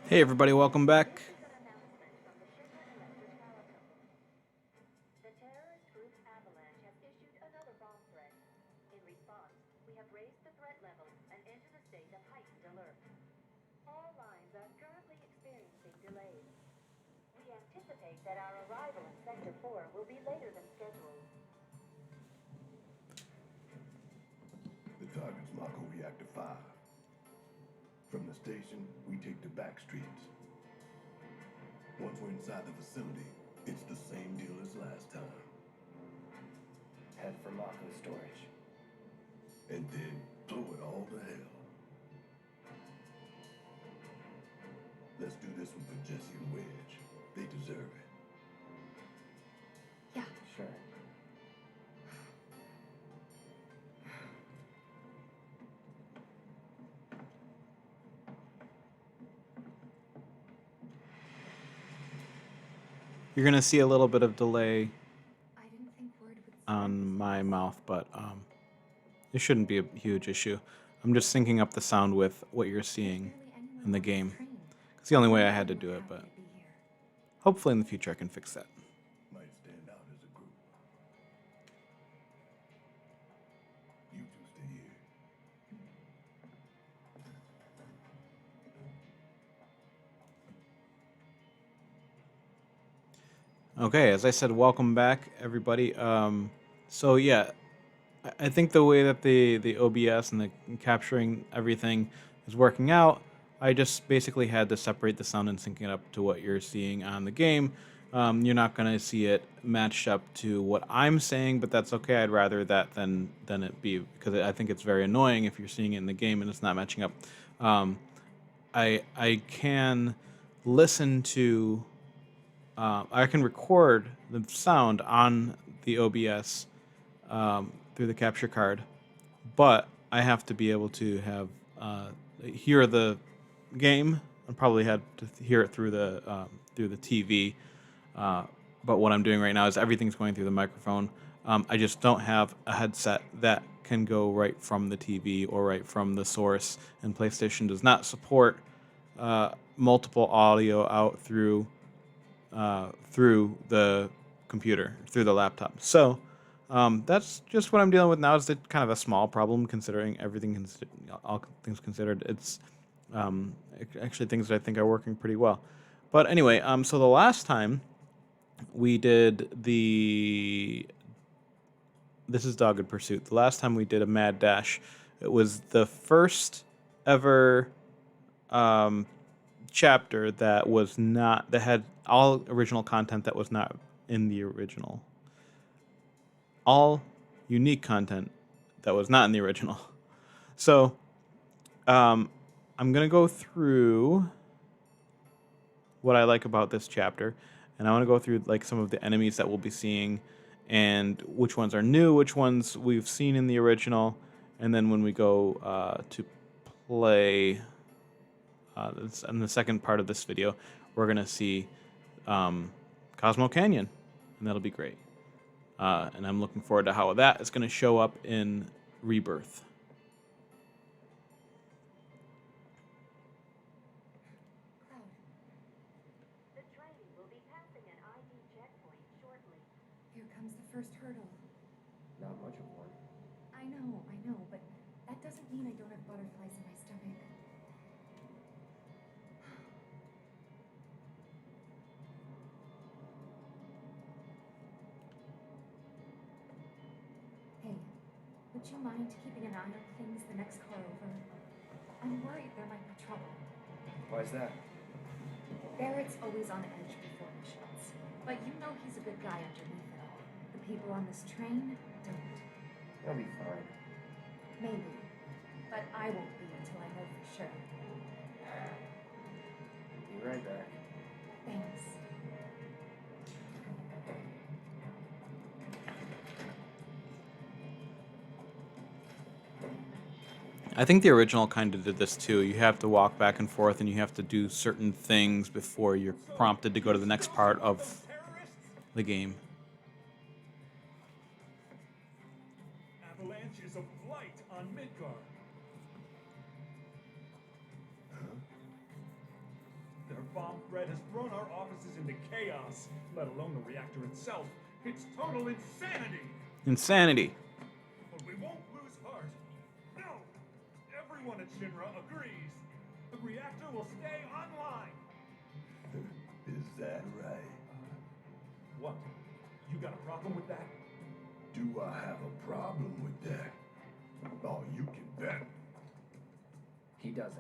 Hey everybody, welcome back. The terrorist group Avalanche has issued another bomb threat. In response, we have raised the threat level and entered a state of heightened alert. All lines are currently experiencing delays. We anticipate that our arrival in Sector 4 will be later than scheduled. The target's Mako Reactor 5. From the station, we take the back streets. Once we're inside the facility, it's the same deal as last time. Head for Mako storage. And then blow it all to hell. Let's do this one for Jesse and Wedge. They deserve it. Yeah, sure. You're gonna see a little bit of delay I didn't think word would on my mouth, but it shouldn't be a huge issue. I'm just syncing up the sound with what you're seeing in the game. It's the only way I had to do it, but hopefully in the future I can fix that. Might stand out as a group. You two stay here. Okay, as I said, welcome back, everybody. So yeah, I think the way that the OBS and the capturing everything is working out, I just basically had to separate the sound and sync it up to what you're seeing on the game. You're not gonna see it matched up to what I'm saying, but that's okay. I'd rather that than it be, because I think it's very annoying if you're seeing it in the game and it's not matching up. I can listen to. I can record the sound on the OBS through the capture card, but I have to be able to have hear the game. I probably had to hear it through the TV. But what I'm doing right now is everything's going through the microphone. I just don't have a headset that can go right from the TV or right from the source, and PlayStation does not support multiple audio out through the computer, through the laptop. So that's just what I'm dealing with now. It's kind of a small problem considering everything, all things considered. It's actually things that I think are working pretty well. But anyway, so the last time we did this is Dogged Pursuit. The last time we did a Mad Dash, it was the first ever chapter that had all original content that was not in the original. All unique content that was not in the original. So I'm gonna go through what I like about this chapter, and I want to go through like some of the enemies that we'll be seeing, and which ones are new, which ones we've seen in the original, and then when we go to play in the second part of this video, we're gonna see Cosmo Canyon, and that'll be great. And I'm looking forward to how that is going to show up in Rebirth. The train will be passing an ID checkpoint shortly. Here comes the first hurdle. Not much of one. I know, but that doesn't mean I don't have butterflies in my stomach. Hey, would you mind keeping an eye on things the next car over? I'm worried there might be trouble. Why's that? Barrett's always on edge before missions, but you know he's a good guy underneath it all. The people on this train don't. He'll be fine. Maybe, but I won't be until I know for sure. Be right back. Thanks. I think the original kind of did this too. You have to walk back and forth, and you have to do certain things before you're prompted to go to the next part of the game. Avalanche is a flight on Midgard. bomb threat has thrown our offices into chaos, let alone the reactor itself. It's total insanity! Insanity. But we won't lose heart. No! Everyone at Shinra agrees. The reactor will stay online. Is that right? What? You got a problem with that? Do I have a problem with that? Oh, you can bet. He doesn't.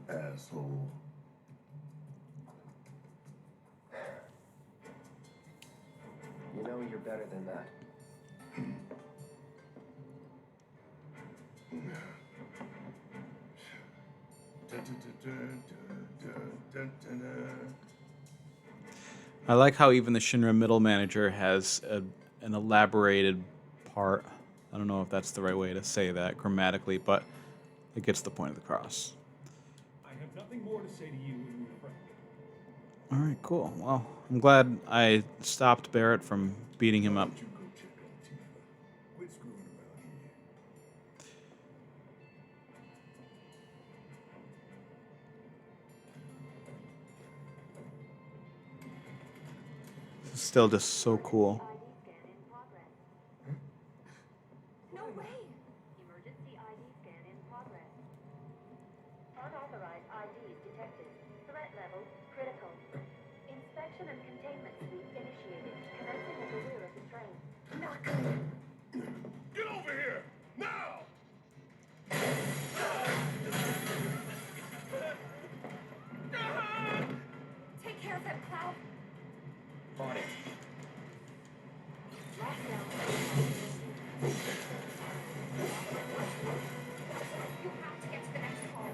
Asshole. You know you're better than that. I like how even the Shinra middle manager has an elaborated part. I don't know if that's the right way to say that grammatically, but it gets the point across. I have nothing more to say to you and your friend. All right, cool. Well, I'm glad I stopped Barrett from beating him up. Why don't you go check on Tifa? Quit screwing around here. It's still just so cool. ID scan in progress. No way! Emergency ID scan in progress. Unauthorized IDs detected. Threat level critical. Inspection and containment sweep initiated. Commencing at the rear of the train. Not good. Get over here! Now! Take care of that cloud. On it. Lockdown. You have to get to the next hall.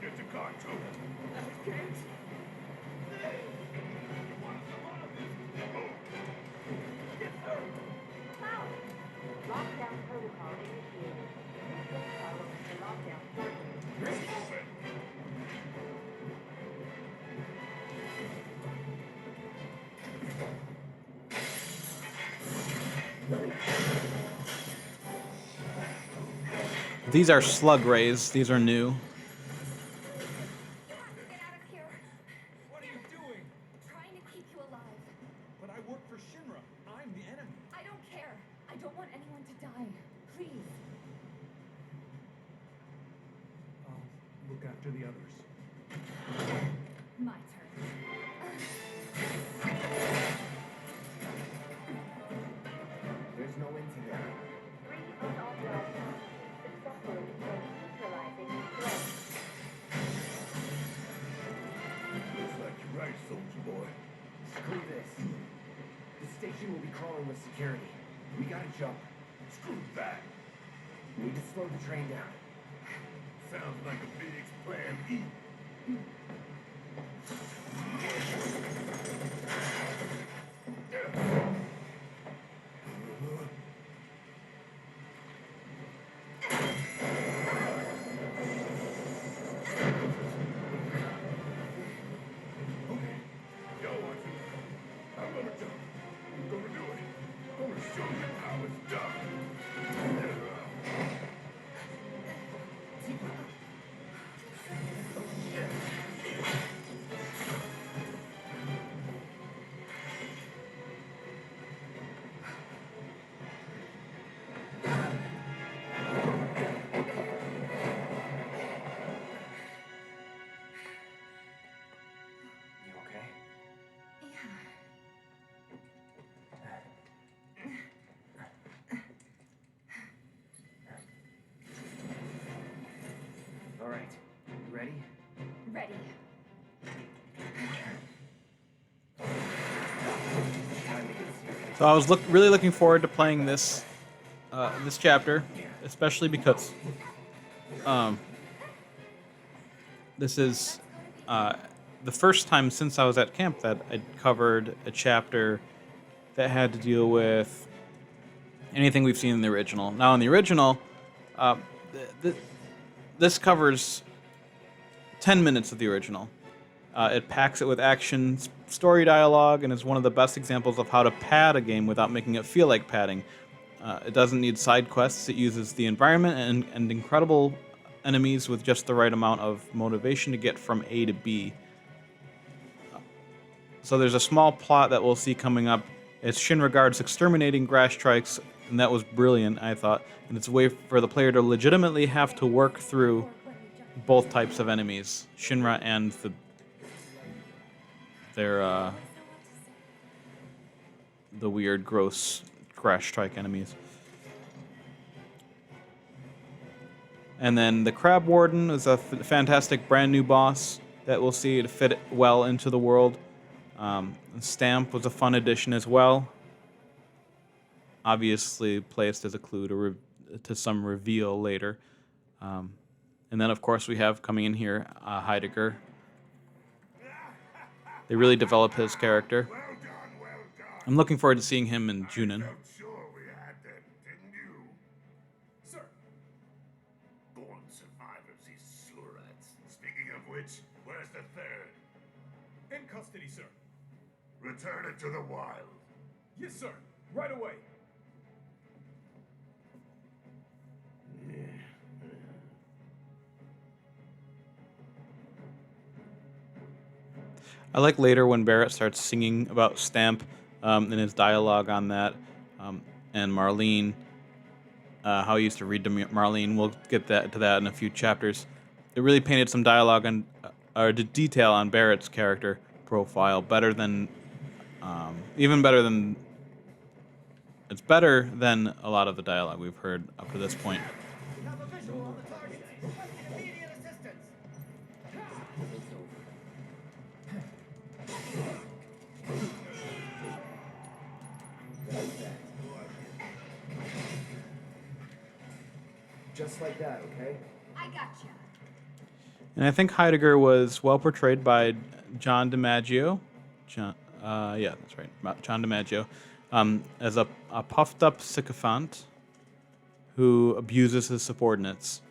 Get your car, too. Cloud. Lockdown protocol initiated. Please follow the lockdown shortly. These are slug rays. These are new. You have to get out of here. What are you doing? Trying to keep you alive. But I work for Shinra. I'm the enemy. I don't care. I don't want anyone to die. Please. I'll look after the others. My turn. There's no end to that. 3 unauthorized IDs successfully contained, neutralizing threat. Looks like you're right, soldier boy. Screw this. The station will be crawling with security. We gotta jump. Screw that. Need to slow the train down. Sounds like a big plan E. Okay, y'all want to? I'm gonna jump. I'm gonna do it. I'm gonna show you how it's done. You okay? Yeah. All right. You ready? Ready. Time to get serious. So I was really looking forward to playing this this chapter, especially because this is the first time since I was at camp that I'd covered a chapter that had to deal with anything we've seen in the original. Now, in the original, this covers 10 minutes of the original. It packs it with action, story dialogue, and is one of the best examples of how to pad a game without making it feel like padding. It doesn't need side quests. It uses the environment and incredible enemies with just the right amount of motivation to get from A to B. So there's a small plot that we'll see coming up. It's Shinra guards exterminating grass strikes, and that was brilliant, I thought. And it's a way for the player to legitimately have to work through both types of enemies, Shinra and the weird, gross grass strike enemies. And then the Crab Warden is a fantastic brand new boss that we'll see to fit well into the world. Stamp was a fun addition as well. Obviously placed as a clue to some reveal later. And then, of course, we have coming in here Heidegger. They really develop his character. Well done, well done. I'm looking forward to seeing him in Junin. Felt sure we had them, didn't you? Sir, Born survivors, these slurats. Speaking of which, where's the third? in custody, sir. Return it to the wild. Yes, sir. Right away. I like later when Barrett starts singing about Stamp and his dialogue on that, and Marlene, how he used to read to Marlene. We'll get to that in a few chapters. It really painted some dialogue and detail on Barrett's character profile better than, even better than. It's better than a lot of the dialogue we've heard up to this point. We have a visual on the target. Requesting immediate assistance. Just like that, okay? I gotcha. And I think Heidegger was well portrayed by John DiMaggio. Yeah, that's right, John DiMaggio, as a puffed-up sycophant who abuses his subordinates.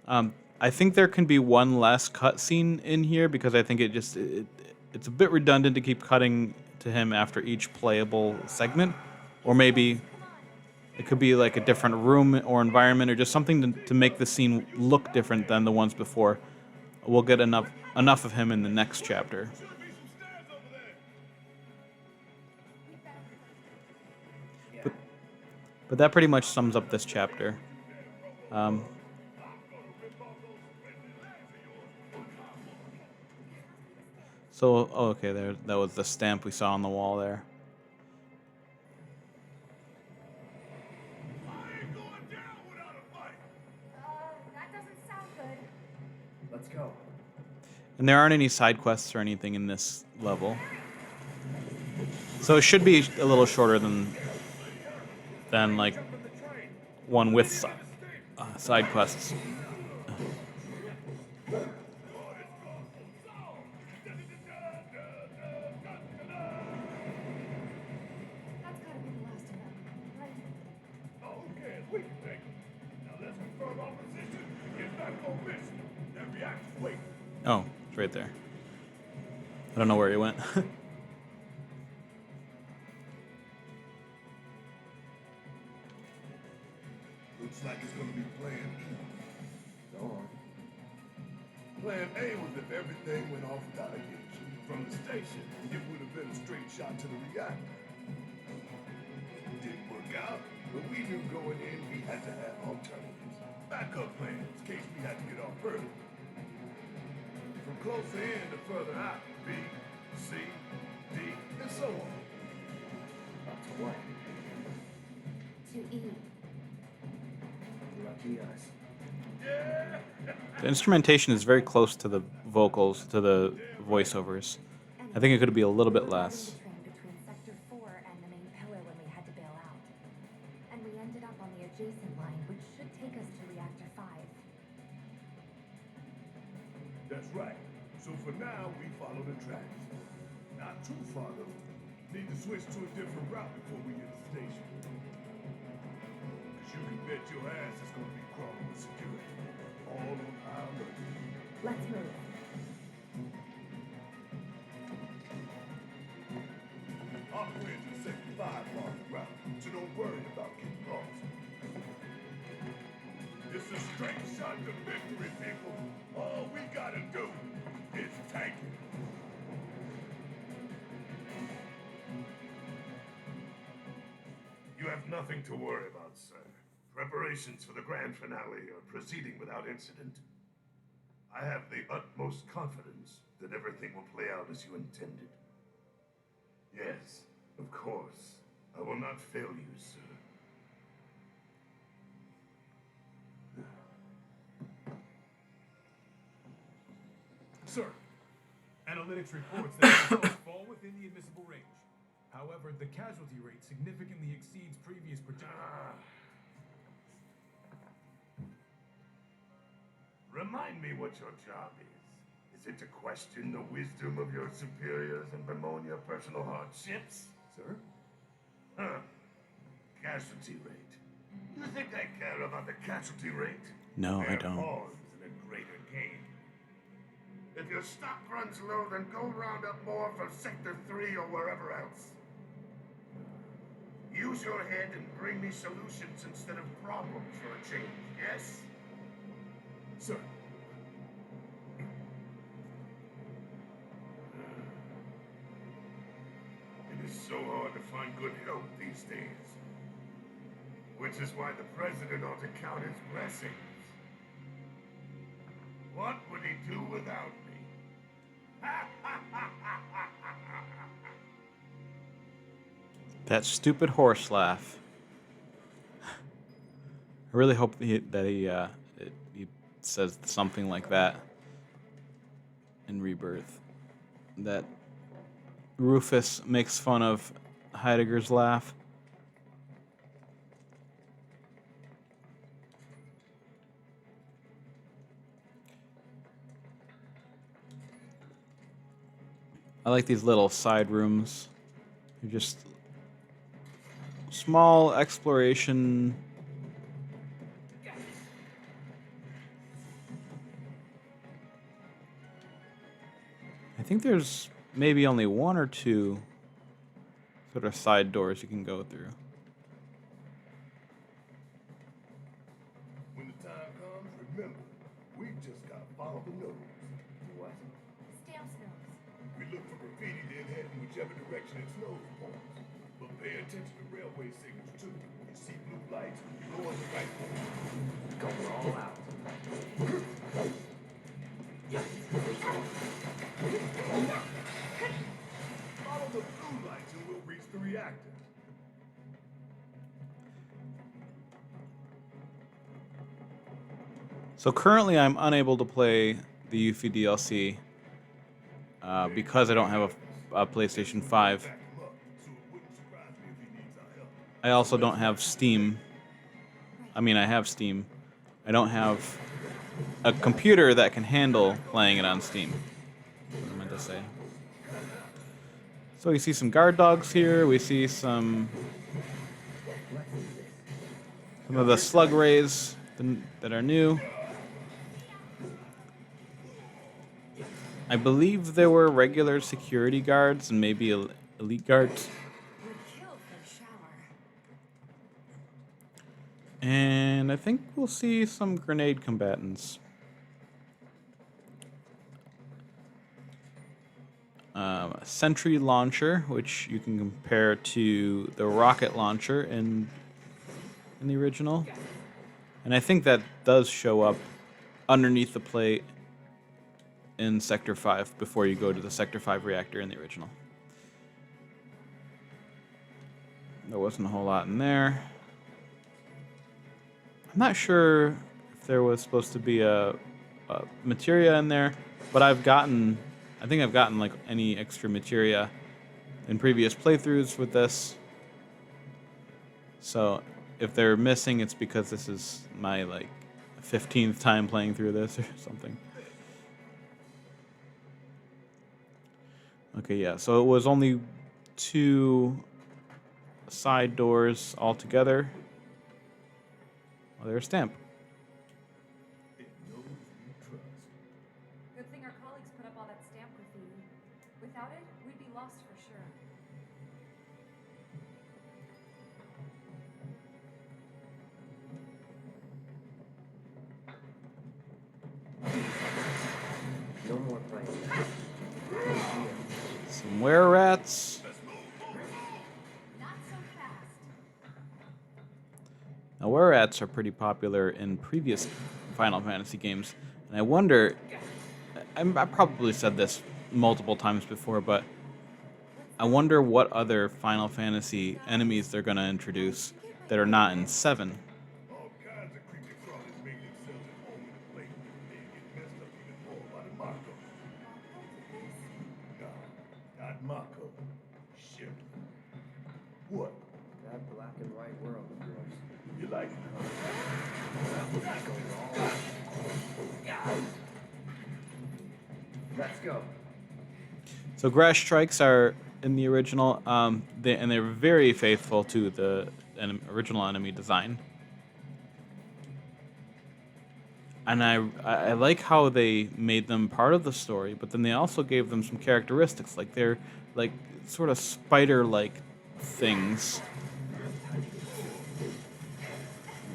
I think there can be one less cutscene in here because I think it's a bit redundant to keep cutting to him after each playable segment, or maybe it could be like a different room or environment or just something to make the scene look different than the ones before. We'll get enough of him in the next chapter. But that pretty much sums up this chapter. Okay, that was the stamp we saw on the wall there. That doesn't sound good. Let's go. And there aren't any side quests or anything in this level. So it should be a little shorter than like one with side quests. That's gotta be the last of them, right? Okay, we can take it. Now let's confirm our position and get back on mission. That reactor's waiting. Oh, it's right there. I don't know where he went. Looks like it's gonna be Plan E. Go on. Plan A was if everything went off without a hitch. From the station, it would have been a straight shot to the reactor. It didn't work out, but we knew going in we had to have alternatives. Backup plans in case we had to get off early. From closer in to further out, B, C, D, and so on. Up to what? To E. Lucky us. The instrumentation is very close to the vocals, to the voiceovers. I think it could be a little bit less. Train between Sector 4 and the main pillar when we had to bail out. And we ended up on the adjacent line, which should take us to Reactor 5. That's right. So for now, we follow the tracks. Not too far though. Need to switch to a different route before we get to the station. Cause you can bet your ass is gonna be crawling with security. All on high alert. Let's move. Straight shot to victory, people. All we gotta do is take it. You have nothing to worry about, sir. Preparations for the grand finale are proceeding without incident. I have the utmost confidence that everything will play out as you intended. Yes, of course. I will not fail you, sir. Sir, analytics reports that the results fall within the admissible range. However, the casualty rate significantly exceeds previous projections. Remind me what your job is. Is it to question the wisdom of your superiors and bemoan your personal hardships? Sir? Huh. Casualty rate. You think I care about the casualty rate? No, I There don't. pawns in a greater game. If your stock runs low, then go round up more from Sector 3 or wherever else. Use your head and bring me solutions instead of problems for a change, yes? Sir. It is so hard to find good help these days. Which is why the president ought to count his blessings. What would he do without me? That stupid horse laugh. I really hope he says something like that in Rebirth. That Rufus makes fun of Heidegger's laugh. I like these little side rooms. They're just small exploration. I think there's maybe only one or two sort of side doors you can go through. When the time comes, remember, we just gotta follow the nose. What? Stamps nose. We look for graffiti, then head in whichever direction its nose points. But pay attention to railway signals too. You see blue lights, you go on the right one. Go all out. Follow the blue lights and we'll reach the reactor. So currently I'm unable to play the Yuffie DLC because I don't have a PlayStation 5. Back him up, so it wouldn't surprise me if he needs our help. I also don't have Steam. I mean, I have Steam. I don't have a computer that can handle playing it on Steam. That's what I meant to say. So we see some guard dogs here. We see some of the slug rays that are new. I believe there were regular security guards and maybe elite guards. We're killed for a shower. And I think we'll see some grenade combatants. A sentry launcher, which you can compare to the rocket launcher in the original. And I think that does show up underneath the plate in Sector 5 before you go to the Sector 5 reactor in the original. There wasn't a whole lot in there. I'm not sure if there was supposed to be a materia in there, but I think I've gotten like any extra materia in previous playthroughs with this. So if they're missing, it's because this is my like 15th time playing through this or something. Okay, yeah, so it was only 2 side doors altogether. Oh, there's a stamp. It knows you trust. Good thing our colleagues put up all that stamp graffiti. Without it, we'd be lost for sure. rats. Not so fast. Now, were rats are pretty popular in previous Final Fantasy games, and I wonder. I probably said this multiple times before, but I wonder what other Final Fantasy enemies they're gonna introduce that are not in 7. All kinds of creepy crawlers make themselves at home in the place. They get messed up even more by the Mako. No, not Mako. Shit. What? That black and white world of yours. You like it? Let's go. So grass strikes are in the original, and they're very faithful to the original enemy design. And I like how they made them part of the story, but then they also gave them some characteristics, like they're like sort of spider-like things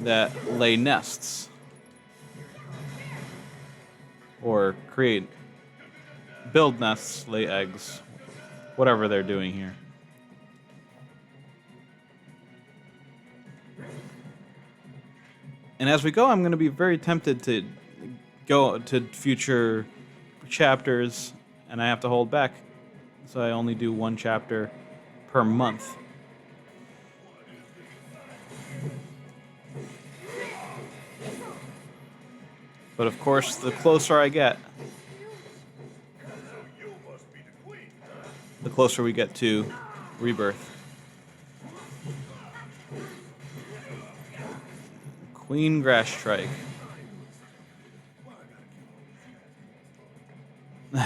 that lay nests or build nests, lay eggs, whatever they're doing here. And as we go, I'm going to be very tempted to go to future chapters, and I have to hold back. So I only do one chapter per month. But of course, the closer I get, the closer we get to Rebirth. Queen Grass Strike. Those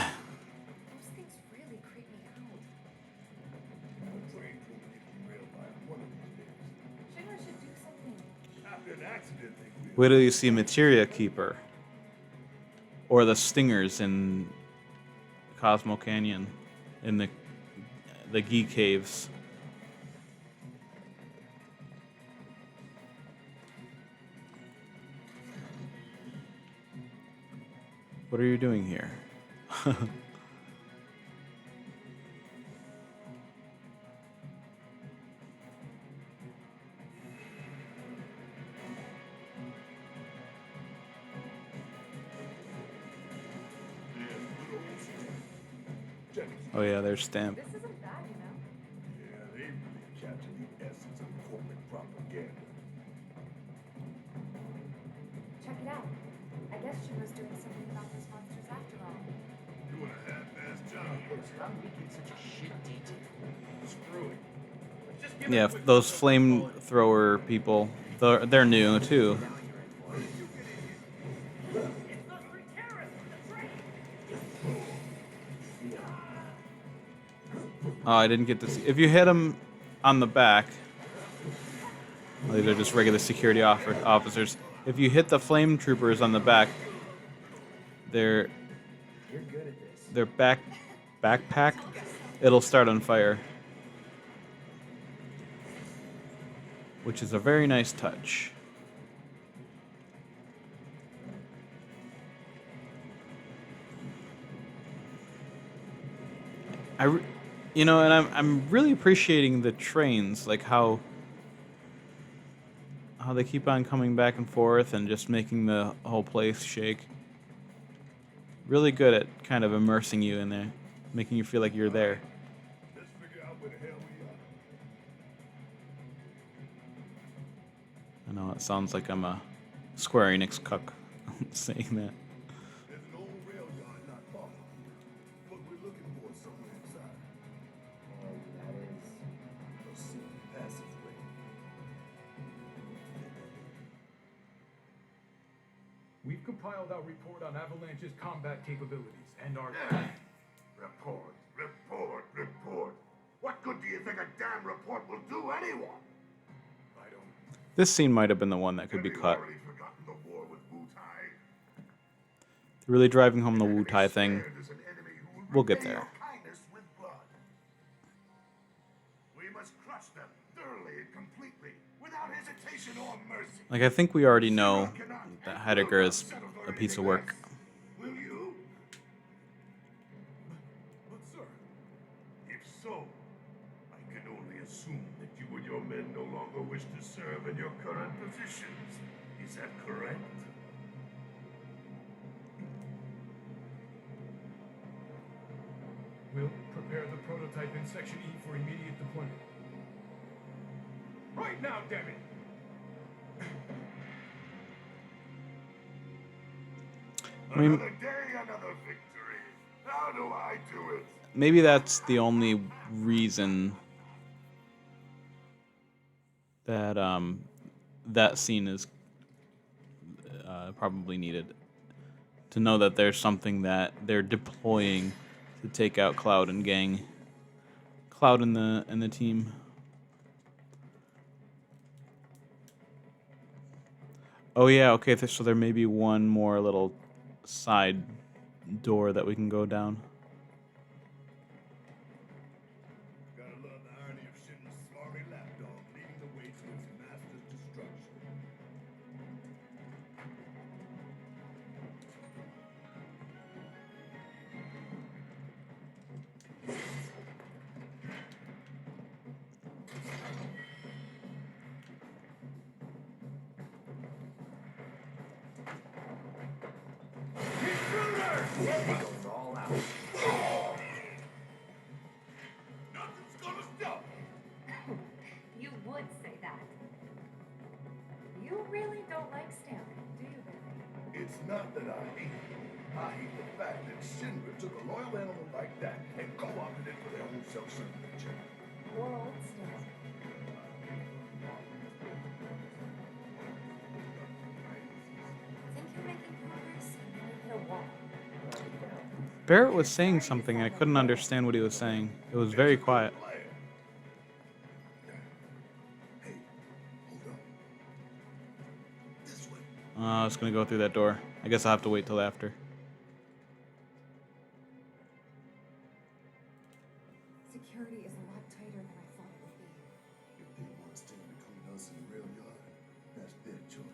things really creep me out. Shinra should do something. After an accident, they will. Wait till you see Materia Keeper. Or the Stingers in Cosmo Canyon. In the Gi Caves. What are you doing here? Oh yeah, there's Stamp. This isn't bad, you know. Yeah, they really captured the essence of corporate propaganda. Check it out. I guess Shinra's doing something about those monsters after all. Doing a half-assed job. Stop making such a shit detail. Screw it. Let's just get Yeah, a quick those flamethrower people, they're new too. Oh, I didn't get to see. If you hit them on the back, well, these are just regular security officers. If you hit the flame troopers on the back, their You're good at this. their backpack, it'll start on fire, which is a very nice touch. And I'm really appreciating the trains, like how they keep on coming back and forth and just making the whole place shake. Really good at kind of immersing you in there, making you feel like you're there. Let's figure out where the hell we are. I know it sounds like I'm a Square Enix cuck saying that. There's an old rail yard not far from here. What we're looking for is somewhere inside. And that is. A secret passageway. We've compiled our report on Avalanche's combat capabilities and our... Report, report, report. What good do you think a damn report will do anyone? I don't. This scene might have been the one that could be Have you cut. already forgotten the war with Wu-Tai? Really driving home the Enemy Wu-Tai thing. spared is an enemy who will We'll get repay there. your kindness with blood. We must crush them thoroughly and completely, without hesitation or mercy. Like, I think we already know that Heidegger is a piece of work. Will you? But sir, If so, wish to serve in your current positions. Is that correct? We'll prepare the prototype in Section E for immediate deployment. Right now, damn it! I mean, Another day, another victory. How do I do it? maybe that's the only reason that that scene is probably needed, to know that there's something that they're deploying to take out Cloud and gang. Cloud and the team. Oh yeah, okay. So there may be one more little side door that we can go down. Gotta love the irony of Shinra's smarmy lapdog leading the way to its master's destruction. He goes all out. Nothing's gonna stop him. You would say that. You really don't like stamping, do you, Billy? It's not that I hate it. I hate the fact that Shinra took a loyal animal like that and co-opted it for their own self-serving. Poor old Stan. Think you're making progress? And then you hit a wall. Barrett was saying something and I couldn't understand what he was saying. It was very quiet. Hey, hold on. This way. I was gonna go through that door. I guess I'll have to wait till after. Security is a lot tighter than I thought it would be. If they want to stand between us and the rail yard, that's their choice.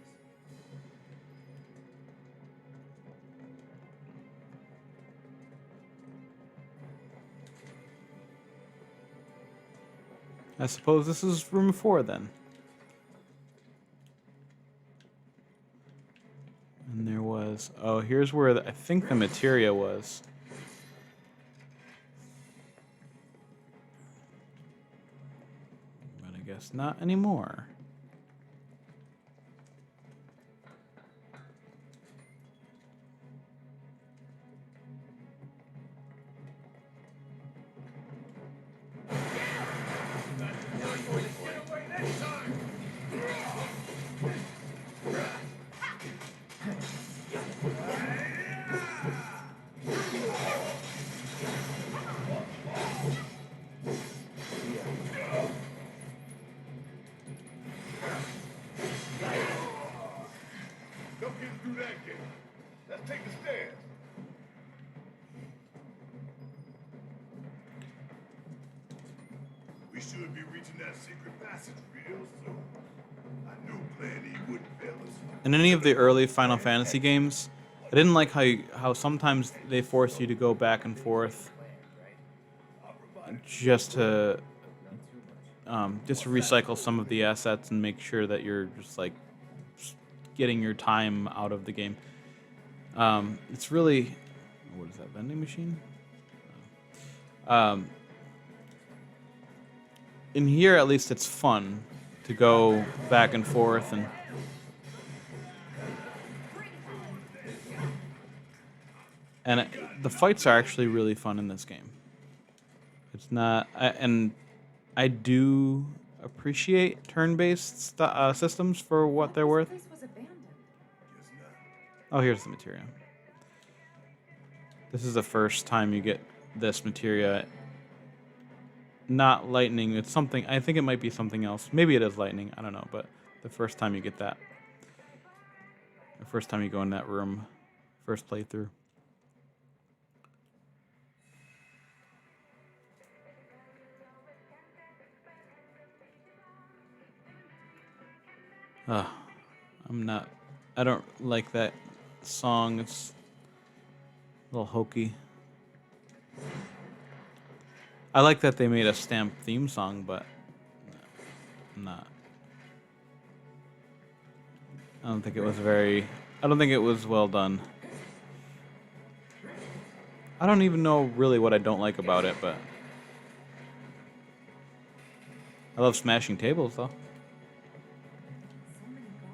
I suppose this is room 4 then. And there was... Oh, here's where I think the materia was. But I guess not anymore. Don't get through that gate. Let's take the stairs. We should be reaching that secret passage real soon. I knew Plan E wouldn't fail us. In any of the early Final Fantasy games, I didn't like how sometimes they force you to go back and forth just to recycle some of the assets and make sure that you're just like getting your time out of the game. It's really, what is that, vending machine? In here, at least, it's fun to go back and forth and the fights are actually really fun in this game. It's not, and I do appreciate turn-based systems for what they're worth. This place was abandoned. Oh, here's the materia. This is the first time you get this materia. Not lightning, it's something, I think it might be something else. Maybe it is lightning, I don't know, but the first time you get that. The first time you go in that room, first playthrough. I don't like that song. It's a little hokey. I like that they made a Stamp theme song, but I'm not I don't think it was very. I don't think it was well done. I don't even know really what I don't like about it, but I love smashing tables though. So many gods.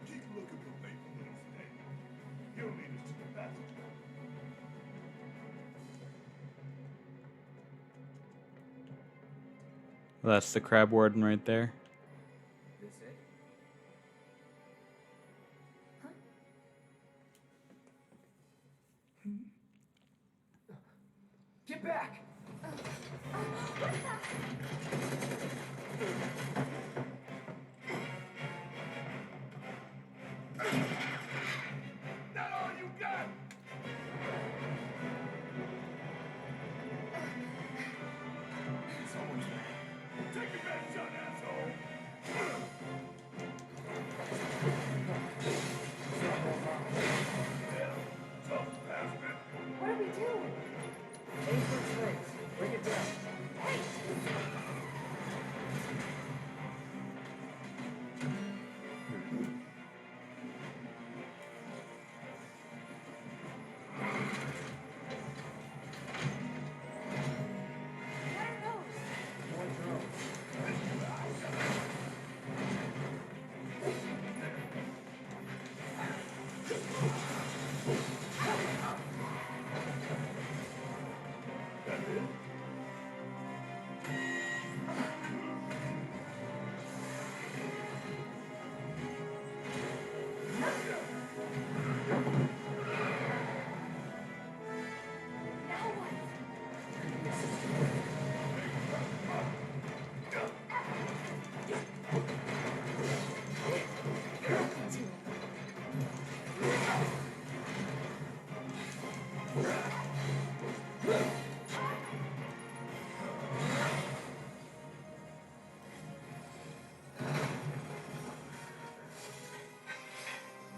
Keep looking for faithful little snake. He'll lead us to the passage. That's the crab warden right there. This it? Get back! Not all you got! Someone's back. Take your best shot, asshole! Tough bastard. What do we do? Aim for its legs. Bring it down. What are those? More drones. That it? Now what?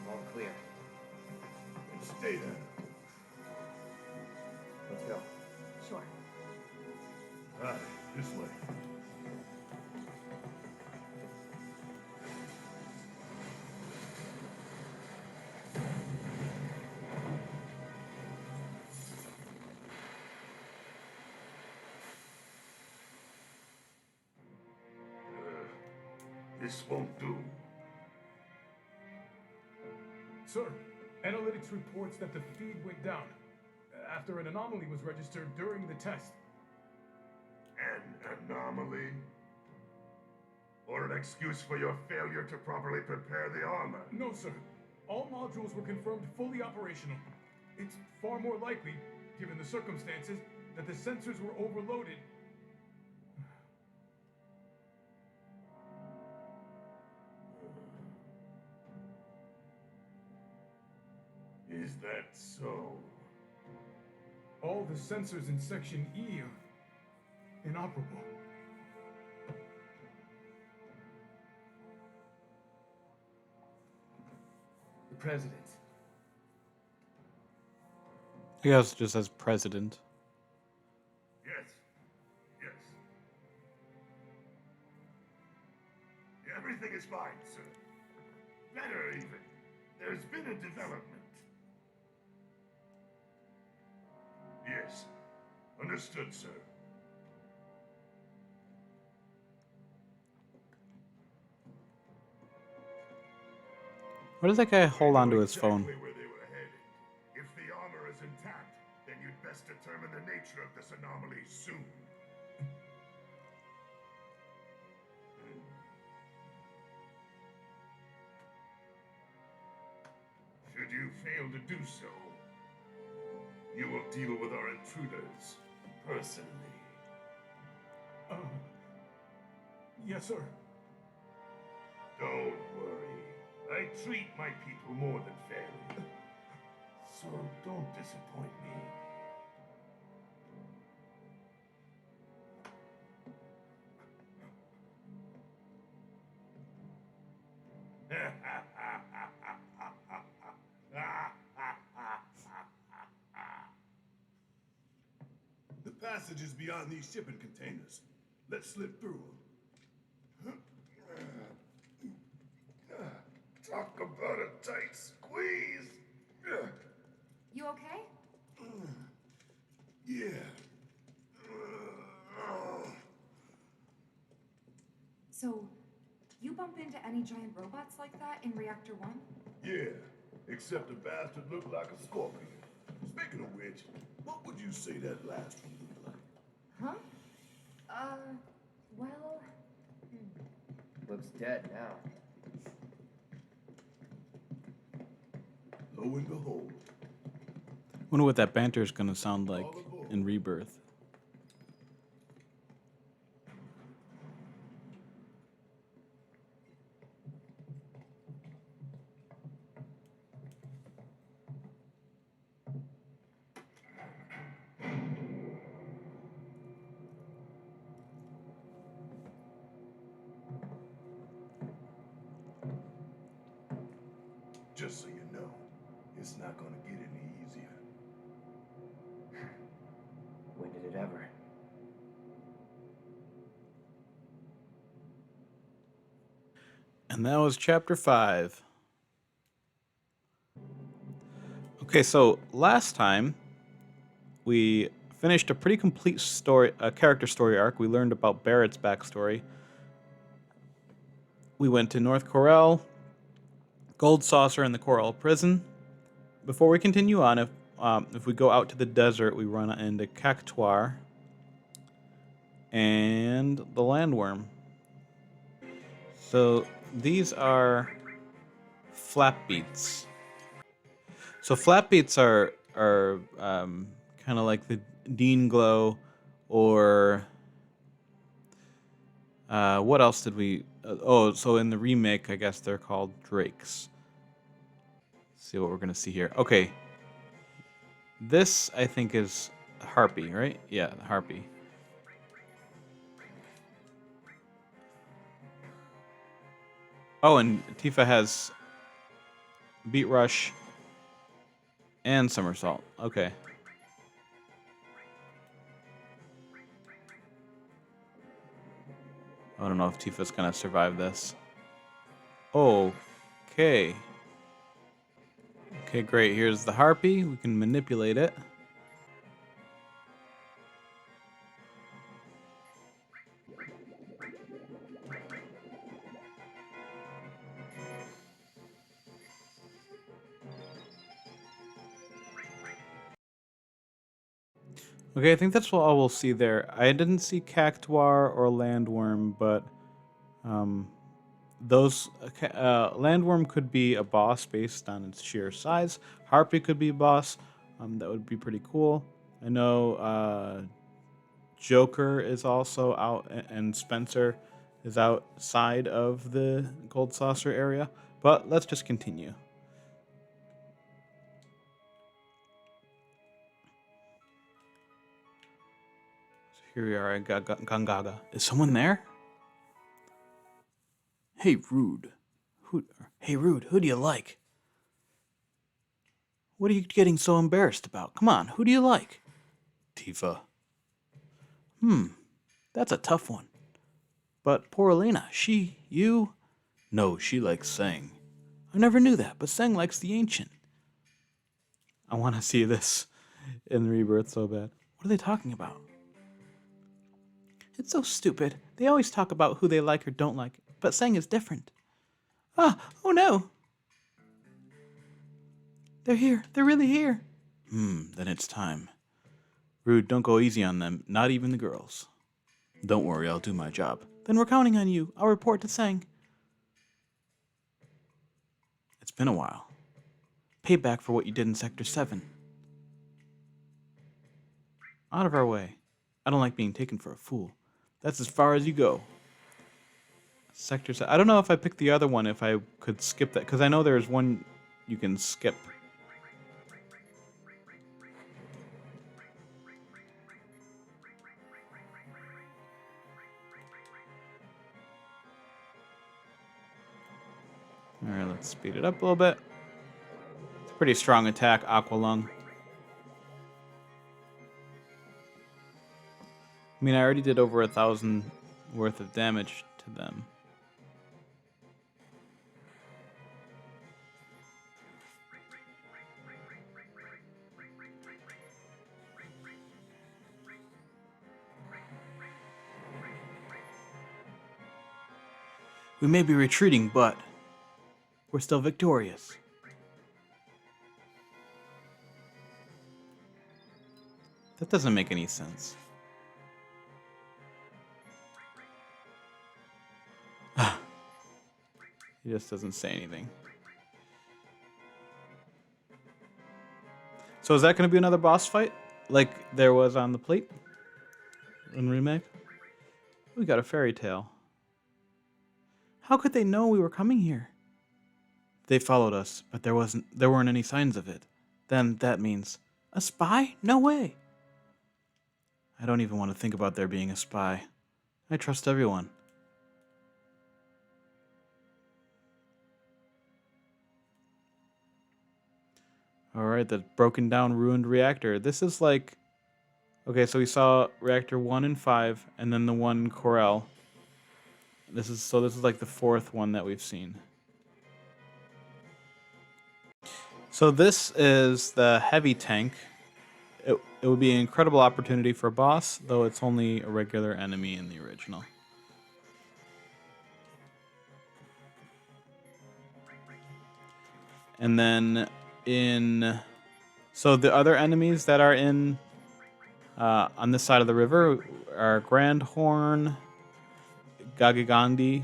All clear. And stay there. Let's go. Sure. Aye, this way. This won't do. Sir, analytics reports that the feed went down after an anomaly was registered during the test. An anomaly? Or an excuse for your failure to properly prepare the armor? No, sir. All modules were confirmed fully operational. It's far more likely, given the circumstances, that the sensors were overloaded. Is that so? All the sensors in Section E are inoperable. The president. I guess it just says president. Yes. Yes. Everything is fine, sir. Better even. There's been a development. Yes. Understood, sir. What does that guy hold I onto know his phone? exactly where they were headed. If the armor is intact, then you'd best determine the nature of this anomaly soon. Should you fail to do so, you will deal with our intruders personally. Yes, sir. Don't worry. I treat my people more than fairly. So don't disappoint me. The passage is beyond these shipping containers. Let's slip through them. Talk about a tight squeeze. You okay? Yeah. So, you bump into any giant robots like that in Reactor 1? Yeah, except the bastard looked like a scorpion. Speaking of which, what would you say that last one looked like? Huh? Well... Looks dead now. Lo and behold, Wonder what that banter is gonna sound like in Rebirth. just so you know, it's not gonna get any easier. When did it ever? And that was chapter 5. Okay, so last time we finished a pretty complete story, a character story arc. We learned about Barrett's backstory. We went to North Corel, Gold Saucer, and the Coral Prison. Before we continue on, if we go out to the desert, we run into Cactuar and the Landworm. So these are flapbeats. So flapbeats are kind of like the Dean Glow, or what else did we? So in the remake, I guess they're called Drakes. Let's see what we're gonna see here. Okay, this I think is Harpy, right? Yeah, the Harpy. Oh, and Tifa has Beat Rush and Somersault. Okay. I don't know if Tifa's gonna survive this. Okay. Okay, great. Here's the Harpy. We can manipulate it. Okay, I think that's all we'll see there. I didn't see Cactuar or Landworm, but those Landworm could be a boss based on its sheer size. Harpy could be a boss. That would be pretty cool. I know Joker is also out, and Spencer is outside of the Gold Saucer area. But let's just continue. So here we are at Gongaga. Is someone there? Hey, Rude. Hey, Rude, who do you like? What are you getting so embarrassed about? Come on, who do you like? Tifa. That's a tough one. But poor Elena, you? No, she likes Sang. I never knew that, but Sang likes the Ancient. I want to see this in Rebirth so bad. What are they talking about? It's so stupid. They always talk about who they like or don't like, but Sang is different. Oh no! They're here. They're really here. Then it's time. Rude, don't go easy on them, not even the girls. Don't worry, I'll do my job. Then we're counting on you. I'll report to Sang. It's been a while. Payback for what you did in Sector 7. Out of our way. I don't like being taken for a fool. That's as far as you go. Sector 7. I don't know if I picked the other one, if I could skip that, because I know there's one you can skip. Alright, let's speed it up a little bit. It's a pretty strong attack, Aqua Lung. I mean, I already did over 1,000 worth of damage to them. We may be retreating, but we're still victorious. That doesn't make any sense. He just doesn't say anything. So is that going to be another boss fight? Like there was on the plate? In Remake? We got a fairy tale. How could they know we were coming here? They followed us, but there weren't any signs of it. Then that means a spy? No way. I don't even want to think about there being a spy. I trust everyone. Alright, the broken down, ruined reactor. This is like... Okay, so we saw reactor 1 and 5, and then the one in Corel. This is like the fourth one that we've seen. So this is the heavy tank. It would be an incredible opportunity for a boss, though it's only a regular enemy in the original. And then so the other enemies that are in on this side of the river are Grandhorn, Gagagandi,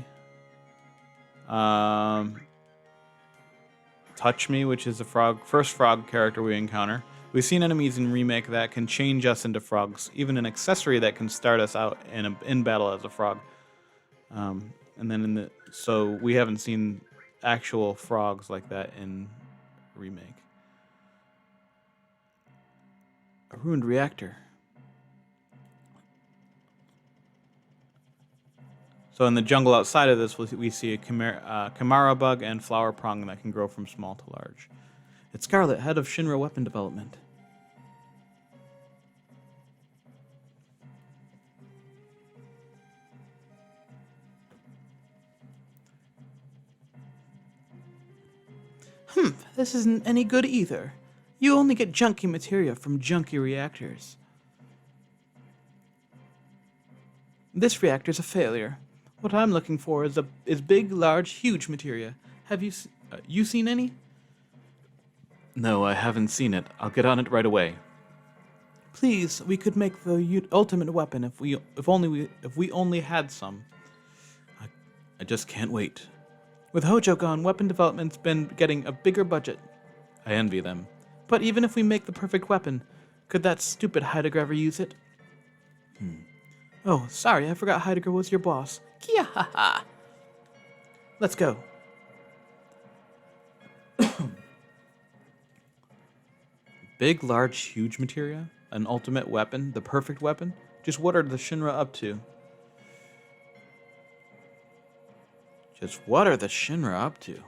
Touch Me, which is the first frog character we encounter. We've seen enemies in Remake that can change us into frogs, even an accessory that can start us out in battle as a frog. And then so we haven't seen actual frogs like that in Remake. A ruined reactor. So in the jungle outside of this, we see a Chimera bug and flower prong that can grow from small to large. It's Scarlet, head of Shinra weapon development. This isn't any good either. You only get junky materia from junky reactors. This reactor's a failure. What I'm looking for is big, large, huge materia. Have you seen any? No, I haven't seen it. I'll get on it right away. Please, we could make the ultimate weapon if we only had some. I just can't wait. With Hojo gone, weapon development's been getting a bigger budget. I envy them. But even if we make the perfect weapon, could that stupid Heidegger ever use it? Oh, sorry, I forgot Heidegger was your boss. Kia ha ha! Let's go. Big, large, huge materia? An ultimate weapon? The perfect weapon? Just what are the Shinra up to? Just what are the Shinra up to?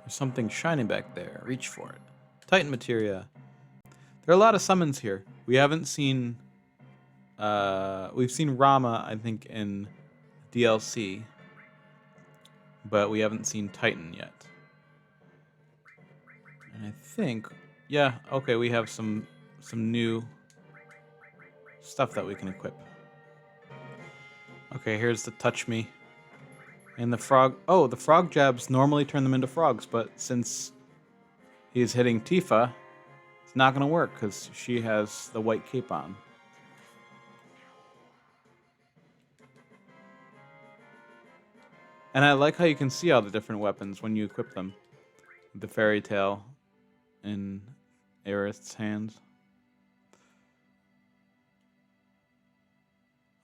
There's something shining back there. Reach for it. Titan materia. There are a lot of summons here. We haven't seen... we've seen Rama, I think, in DLC. But we haven't seen Titan yet. And I think... Yeah, okay, we have some new stuff that we can equip. Okay, here's the Touch Me. And the frog... Oh, the frog jabs normally turn them into frogs, but since he's hitting Tifa, it's not going to work because she has the white cape on. And I like how you can see all the different weapons when you equip them. The fairy tale in Aerith's hands.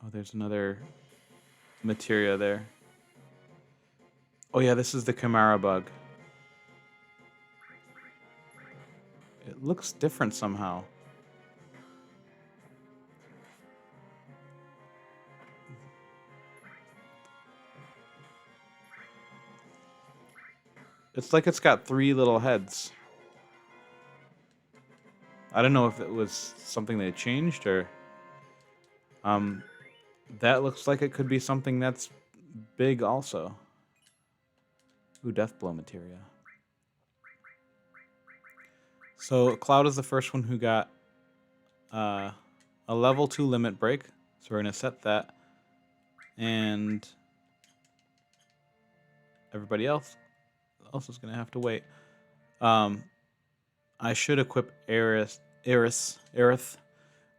Oh, there's another materia there. Oh yeah, this is the Chimera bug. It looks different somehow. It's like it's got 3 little heads. I don't know if it was something they changed or that looks like it could be something that's big also. Ooh, Deathblow materia. So Cloud is the first one who got a level 2 limit break. So we're gonna set that. And everybody else is gonna have to wait. I should equip Aerith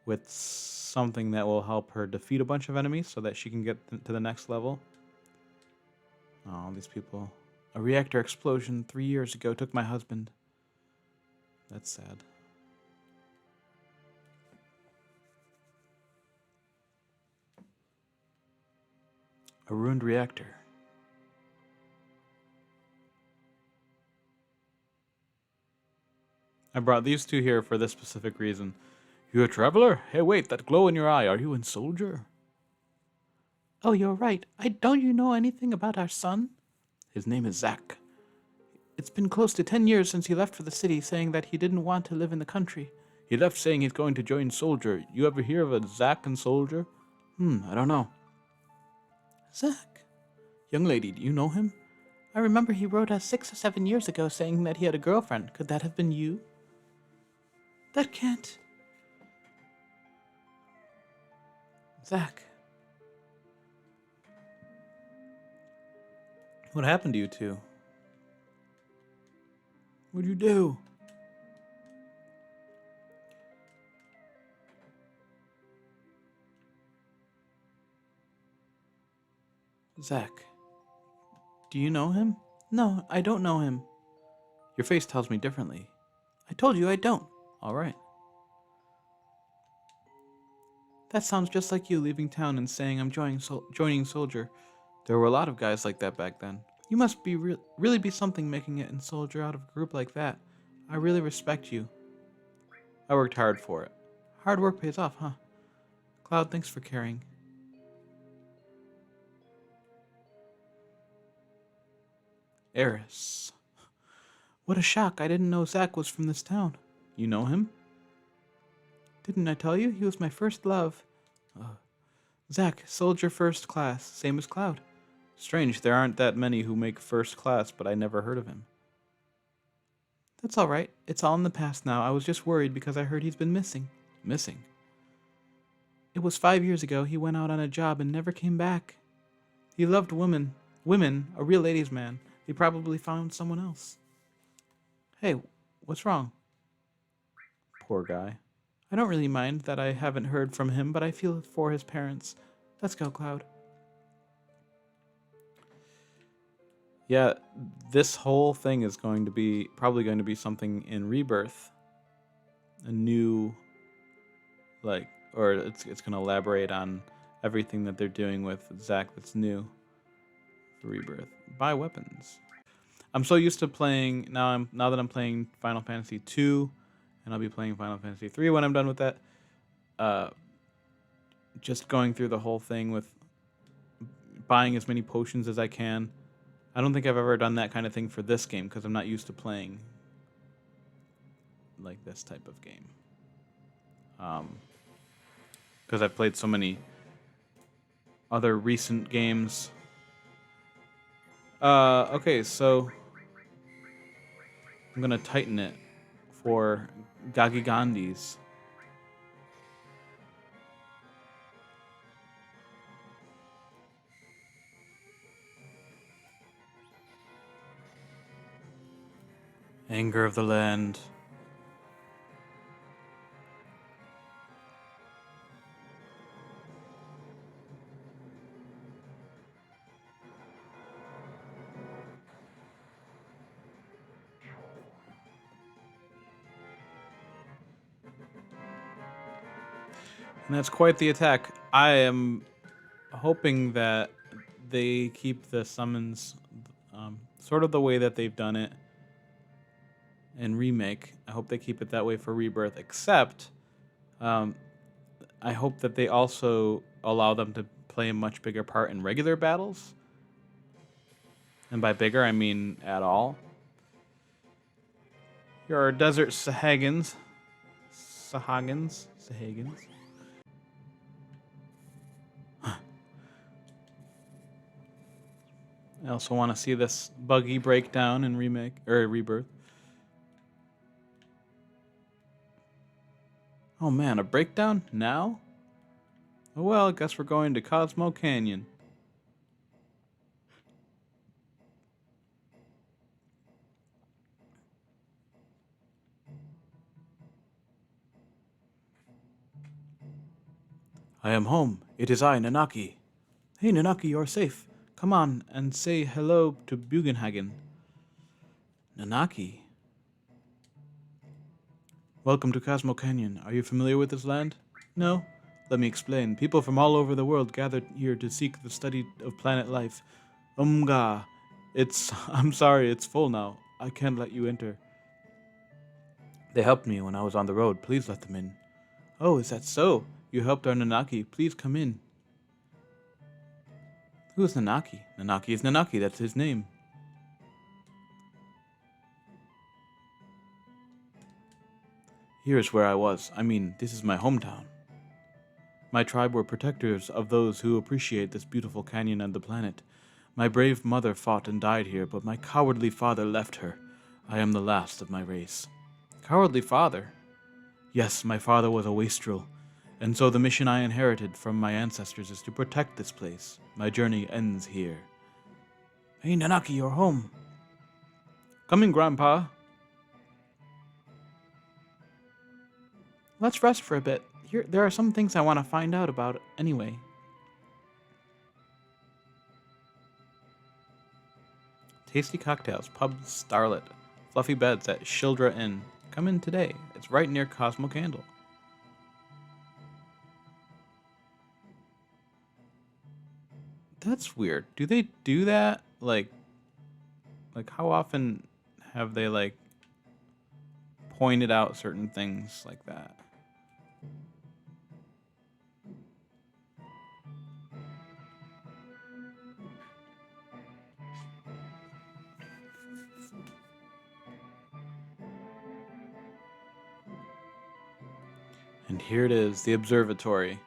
with something that will help her defeat a bunch of enemies so that she can get to the next level. Oh, these people. A reactor explosion 3 years ago took my husband. That's sad. A ruined reactor. I brought these two here for this specific reason. You a traveler? Hey, wait, that glow in your eye. Are you in Soldier? Oh, you're right. Don't you know anything about our son? His name is Zack. It's been close to 10 years since he left for the city, saying that he didn't want to live in the country. He left saying he's going to join Soldier. You ever hear of a Zack and Soldier? I don't know. Zack? Young lady, do you know him? I remember he wrote us 6 or 7 years ago saying that he had a girlfriend. Could that have been you? That can't. Zack. What happened to you two? What'd you do? Zack. Do you know him? No, I don't know him. Your face tells me differently. I told you I don't. All right. That sounds just like you leaving town and saying I'm joining Soldier. There were a lot of guys like that back then. You must be really be something making it in Soldier out of a group like that. I really respect you. I worked hard for it. Hard work pays off, huh? Cloud, thanks for caring. Eris. What a shock. I didn't know Zack was from this town. You know him? Didn't I tell you? He was my first love. Zack, Soldier first class, same as Cloud. Strange, there aren't that many who make first class, but I never heard of him. That's all right. It's all in the past now. I was just worried because I heard he's been missing. Missing? It was 5 years ago. He went out on a job and never came back. He loved women. Women, a real ladies' man. He probably found someone else. Hey, what's wrong? Poor guy. I don't really mind that I haven't heard from him, but I feel for his parents. Let's go, Cloud. Yeah, this whole thing is probably going to be something in Rebirth. A new, or it's going to elaborate on everything that they're doing with Zack that's new for Rebirth. Buy weapons. I'm so used to playing now that I'm playing Final Fantasy II, and I'll be playing Final Fantasy III when I'm done with that. Just going through the whole thing with buying as many potions as I can. I don't think I've ever done that kind of thing for this game because I'm not used to playing like this type of game. Because I've played so many other recent games. Okay, so I'm gonna tighten it for Gagigandis. Anger of the land. And that's quite the attack. I am hoping that they keep the summons sort of the way that they've done it in Remake. I hope they keep it that way for Rebirth, except I hope that they also allow them to play a much bigger part in regular battles. And by bigger, I mean at all. Here are desert Sahagins. Sahagins. I also want to see this buggy breakdown in Remake or Rebirth. Oh man, a breakdown now? Oh well, I guess we're going to Cosmo Canyon. I am home. It is I, Nanaki. Hey, Nanaki, you're safe. Come on and say hello to Bugenhagen. Nanaki? Welcome to Cosmo Canyon. Are you familiar with this land? No? Let me explain. People from all over the world gathered here to seek the study of planet life. I'm sorry, it's full now. I can't let you enter. They helped me when I was on the road. Please let them in. Oh, is that so? You helped our Nanaki. Please come in. Who is Nanaki? Nanaki is Nanaki. That's his name. Here is where I was. I mean, this is my hometown. My tribe were protectors of those who appreciate this beautiful canyon and the planet. My brave mother fought and died here, but my cowardly father left her. I am the last of my race. Cowardly father? Yes, my father was a wastrel, and so the mission I inherited from my ancestors is to protect this place. My journey ends here. Hey, Nanaki, you're home. Come in, Grandpa. Let's rest for a bit. There are some things I want to find out about anyway. Tasty cocktails, pub starlet, fluffy beds at Shildra Inn. Come in today. It's right near Cosmo Candle. That's weird. Do they do that? Like how often have they pointed out certain things like that? And here it is, the observatory.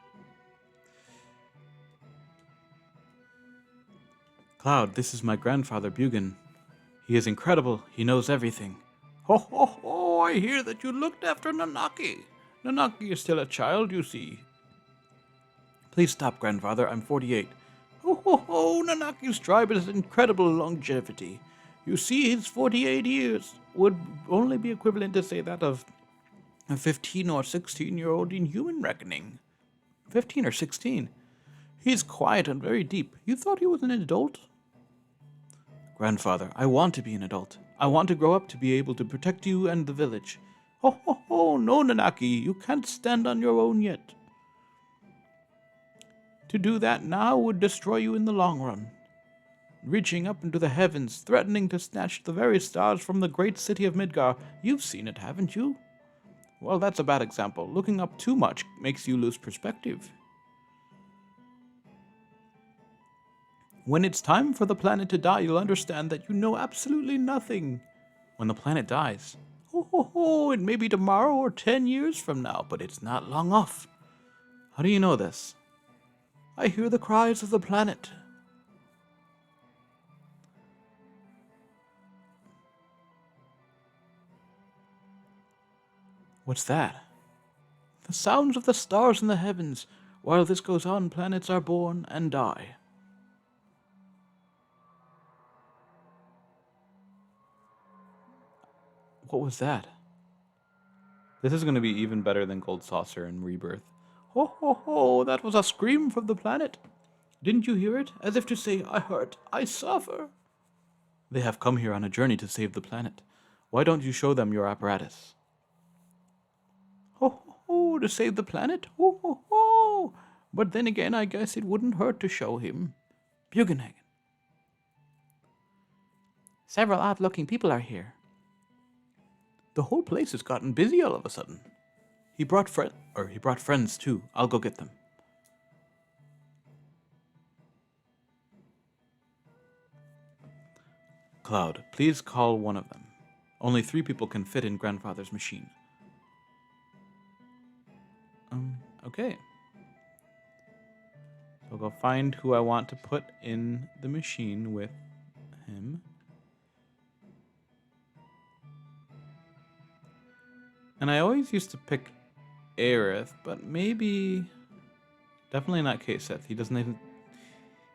Cloud, this is my grandfather, Bugen. He is incredible. He knows everything. Ho ho ho, I hear that you looked after Nanaki. Nanaki is still a child, you see. Please stop, grandfather. I'm 48. Ho ho ho, Nanaki's tribe has incredible longevity. You see, his 48 years would only be equivalent to, say, that of a 15 or 16-year-old in human reckoning. 15 or 16? He's quiet and very deep. You thought he was an adult? Grandfather, I want to be an adult. I want to grow up to be able to protect you and the village. Ho ho ho, no, Nanaki, you can't stand on your own yet. To do that now would destroy you in the long run. Reaching up into the heavens, threatening to snatch the very stars from the great city of Midgar. You've seen it, haven't you? Well, that's a bad example. Looking up too much makes you lose perspective. When it's time for the planet to die, you'll understand that you know absolutely nothing. When the planet dies, ho ho ho, it may be tomorrow or 10 years from now, but it's not long off. How do you know this? I hear the cries of the planet. What's that? The sounds of the stars in the heavens. While this goes on, planets are born and die. What was that? This is going to be even better than Gold Saucer and Rebirth. Ho ho ho, that was a scream from the planet. Didn't you hear it? As if to say, I hurt, I suffer. They have come here on a journey to save the planet. Why don't you show them your apparatus? Ho ho ho, to save the planet? Ho ho ho. But then again, I guess it wouldn't hurt to show him. Bugenhagen. Several odd-looking people are here. The whole place has gotten busy all of a sudden. He brought friends too. I'll go get them. Cloud, please call one of them. Only 3 people can fit in grandfather's machine. Okay. So I'll go find who I want to put in the machine with him. And I always used to pick Aerith, but maybe... Definitely not XIII.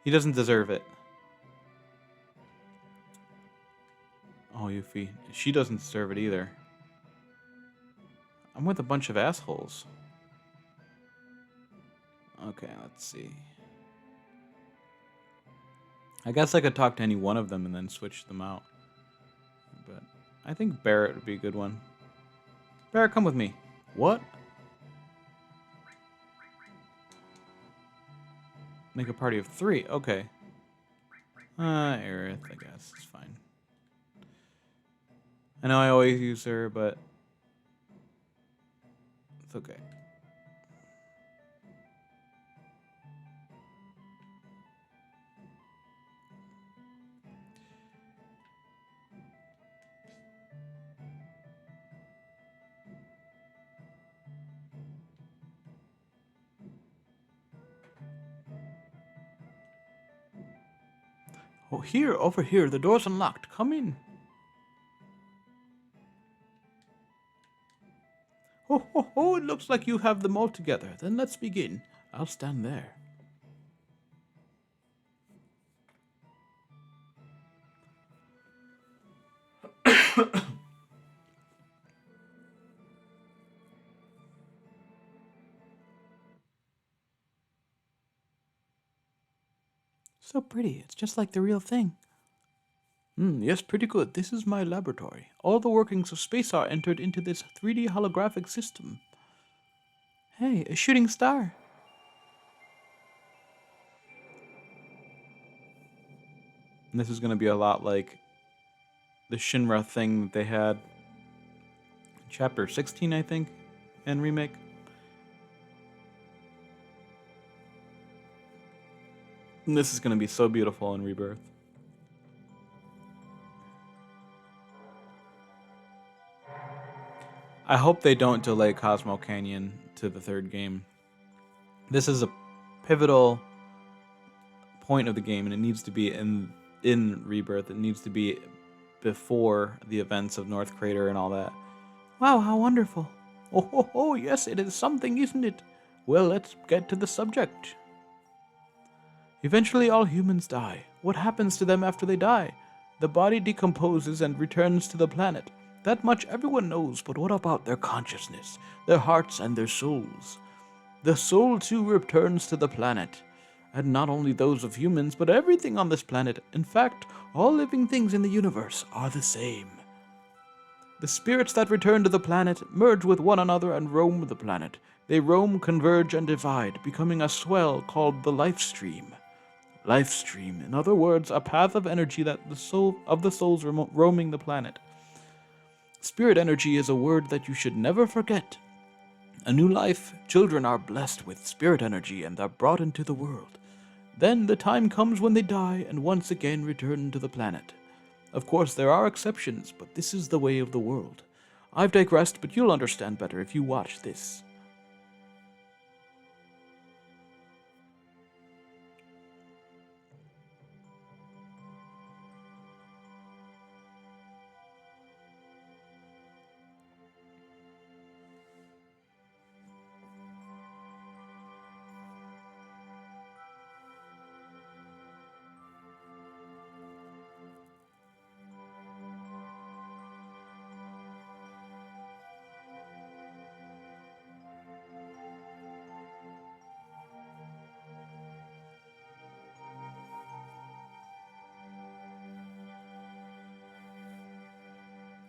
He doesn't deserve it. Oh, Yuffie. She doesn't deserve it either. I'm with a bunch of assholes. Okay, let's see. I guess I could talk to any one of them and then switch them out. But I think Barrett would be a good one. Barrett, come with me. What? Make a party of 3. Okay. Aerith, I guess. It's fine. I know I always use her, but it's okay. Oh, here, over here. The door's unlocked. Come in. Oh, ho, ho, it looks like you have them all together. Then let's begin. I'll stand there. So pretty. It's just like the real thing. Yes, pretty good. This is my laboratory. All the workings of space are entered into this 3D holographic system. Hey, a shooting star. And this is going to be a lot like the Shinra thing that they had in Chapter 16, I think, in Remake. And this is going to be so beautiful in Rebirth. I hope they don't delay Cosmo Canyon to the 3rd game. This is a pivotal point of the game, and it needs to be in Rebirth. It needs to be before the events of North Crater and all that. Wow, how wonderful. Oh, ho, ho, yes, it is something, isn't it? Well, let's get to the subject. Eventually all humans die. What happens to them after they die? The body decomposes and returns to the planet. That much everyone knows, but what about their consciousness, their hearts and their souls? The soul too returns to the planet. And not only those of humans, but everything on this planet. In fact, all living things in the universe are the same. The spirits that return to the planet merge with one another and roam the planet. They roam, converge, and divide, becoming a swell called the life stream. Life stream, in other words, a path of energy that the souls roaming the planet. Spirit energy is a word that you should never forget. A new life, children are blessed with spirit energy and are brought into the world. Then the time comes when they die and once again return to the planet. Of course, there are exceptions, but this is the way of the world. I've digressed, but you'll understand better if you watch this.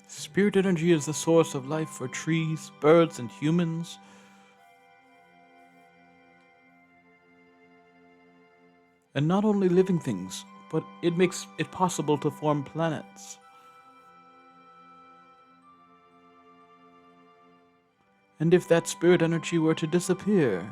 Spirit energy is the source of life for trees, birds, and humans. And not only living things, but it makes it possible to form planets. And if that spirit energy were to disappear,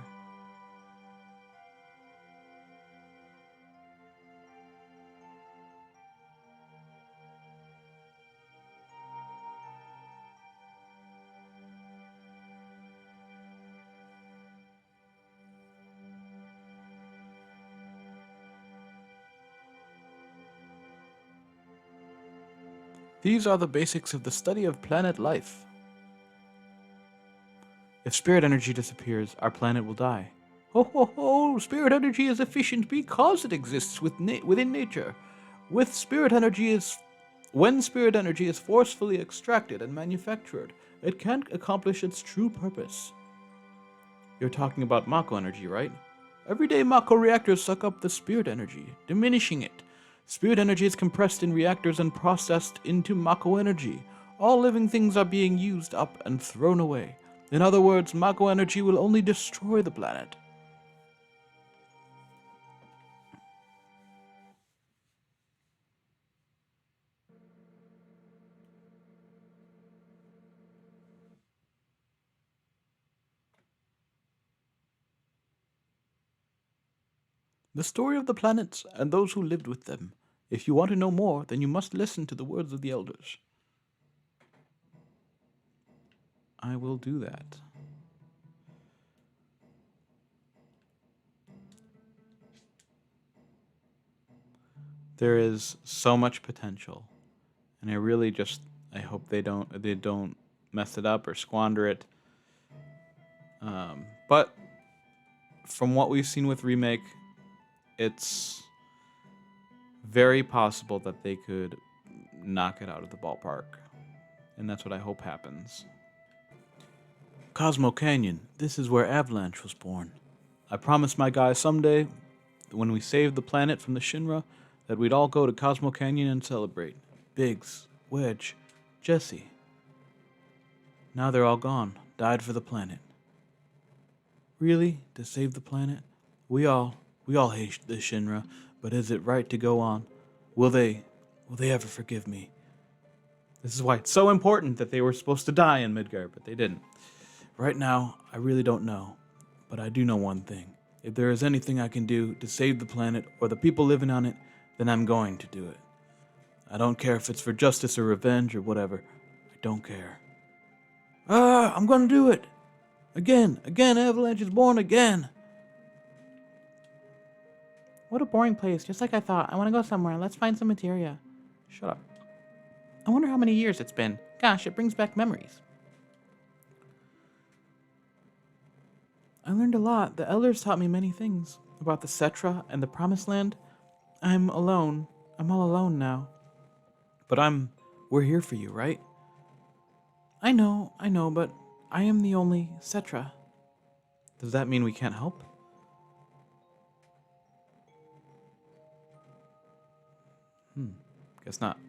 These are the basics of the study of planet life. If spirit energy disappears, our planet will die. Ho ho ho! Spirit energy is efficient because it exists within nature. When spirit energy is forcefully extracted and manufactured, it can't accomplish its true purpose. You're talking about Mako energy, right? Everyday Mako reactors suck up the spirit energy, diminishing it. Spirit energy is compressed in reactors and processed into Mako energy. All living things are being used up and thrown away. In other words, Mako energy will only destroy the planet. The story of the planets and those who lived with them. If you want to know more, then you must listen to the words of the elders. I will do that. There is so much potential, and I hope they don't mess it up or squander it. But from what we've seen with Remake, it's very possible that they could knock it out of the ballpark. And that's what I hope happens. Cosmo Canyon, this is where Avalanche was born. I promised my guys someday, when we saved the planet from the Shinra, that we'd all go to Cosmo Canyon and celebrate. Biggs, Wedge, Jesse. Now they're all gone, died for the planet. Really? To save the planet? We all hate the Shinra, but is it right to go on? Will they ever forgive me? This is why it's so important that they were supposed to die in Midgar, but they didn't. Right now, I really don't know, but I do know one thing. If there is anything I can do to save the planet or the people living on it, then I'm going to do it. I don't care if it's for justice or revenge or whatever. I don't care. I'm gonna do it! Again, Avalanche is born again! What a boring place, just like I thought. I want to go somewhere. Let's find some materia. Shut up. I wonder how many years it's been. Gosh, it brings back memories. I learned a lot. The elders taught me many things. About the Cetra and the Promised Land. I'm alone. I'm all alone now. But we're here for you, right? I know, but I am the only Cetra. Does that mean we can't help? Guess not.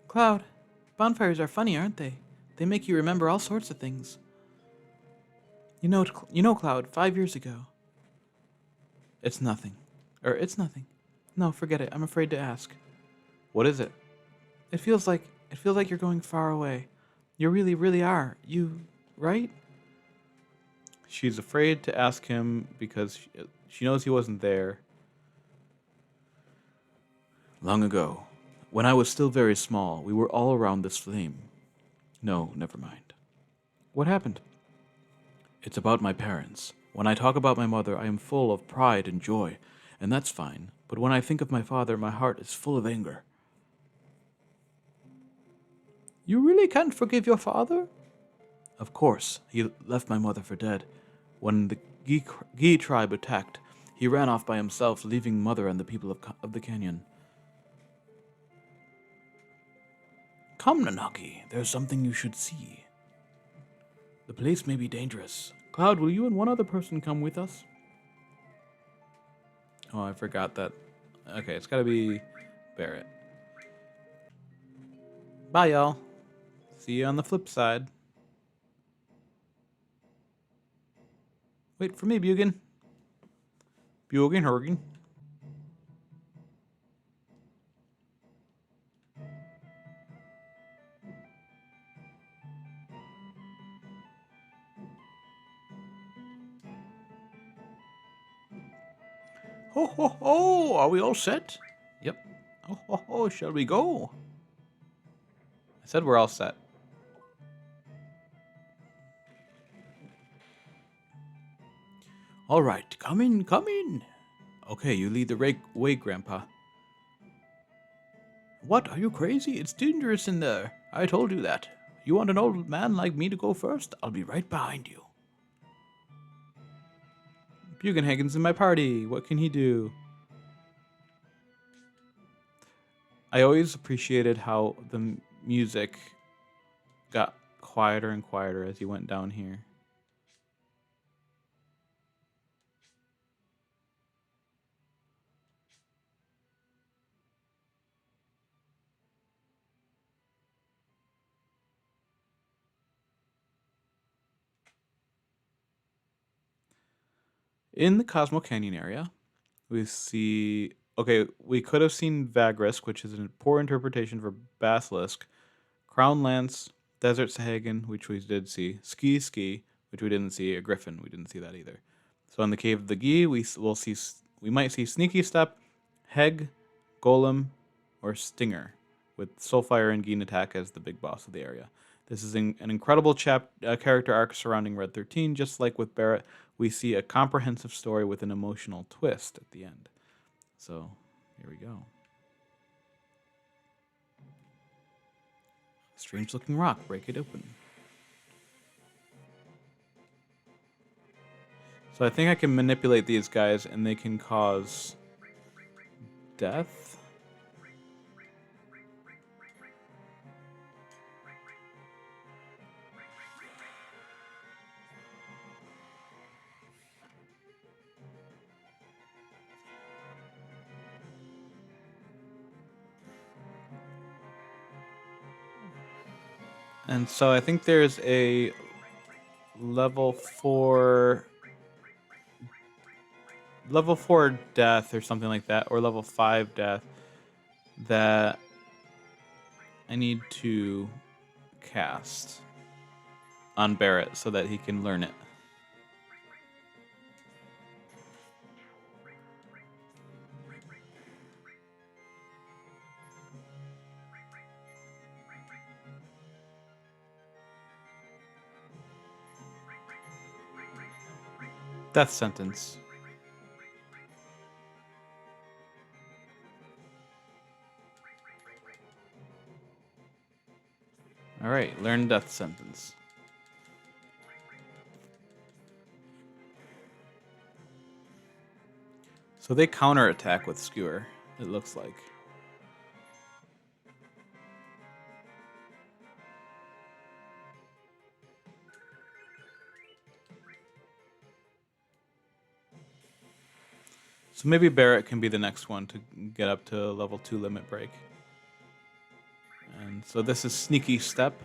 Cloud, bonfires are funny, aren't they? They make you remember all sorts of things. You know, Cloud, 5 years ago. It's nothing. It's nothing. No, forget it. I'm afraid to ask. What is it? It feels like you're going far away. You really, really are. You, right? She's afraid to ask him because she knows he wasn't there. Long ago, when I was still very small, we were all around this flame. No, never mind. What happened? It's about my parents. When I talk about my mother, I am full of pride and joy, and that's fine. But when I think of my father, my heart is full of anger. You really can't forgive your father? Of course, he left my mother for dead. When the Gi tribe attacked, he ran off by himself, leaving mother and the people of the canyon. Come, Nanaki, there's something you should see. The place may be dangerous. Cloud, will you and one other person come with us? Oh, I forgot that. Okay, it's gotta be Barrett. Bye, y'all. See you on the flip side. Wait for me, Bugan. Bugan, Hergen. Ho ho ho! Are we all set? Yep. Ho ho ho! Shall we go? I said we're all set. All right, come in, come in. Okay, you lead the way, Grandpa. What? Are you crazy? It's dangerous in there. I told you that. You want an old man like me to go first? I'll be right behind you. Bugenhagen's in my party. What can he do? I always appreciated how the music got quieter and quieter as you went down here. In the Cosmo Canyon area, we see. Okay, we could have seen Vagrisk, which is a poor interpretation for Basilisk, Crown Lance, Desert Sahagan, which we did see, Ski, which we didn't see, a Griffin, we didn't see that either. So in the Cave of the Gi, we might see Sneaky Step, Heg, Golem, or Stinger, with Soulfire and Geen Attack as the big boss of the area. This is an incredible character arc surrounding Red 13. Just like with Barrett, we see a comprehensive story with an emotional twist at the end. So, here we go. Strange looking rock, break it open. So I think I can manipulate these guys and they can cause death. And so I think there's a level 4 death or something like that, or level 5 death that I need to cast on Barrett so that he can learn it. Death sentence. Alright, learn death sentence. So they counterattack with Skewer, it looks like. So maybe Barrett can be the next one to get up to level 2 limit break. And so this is Sneaky Step.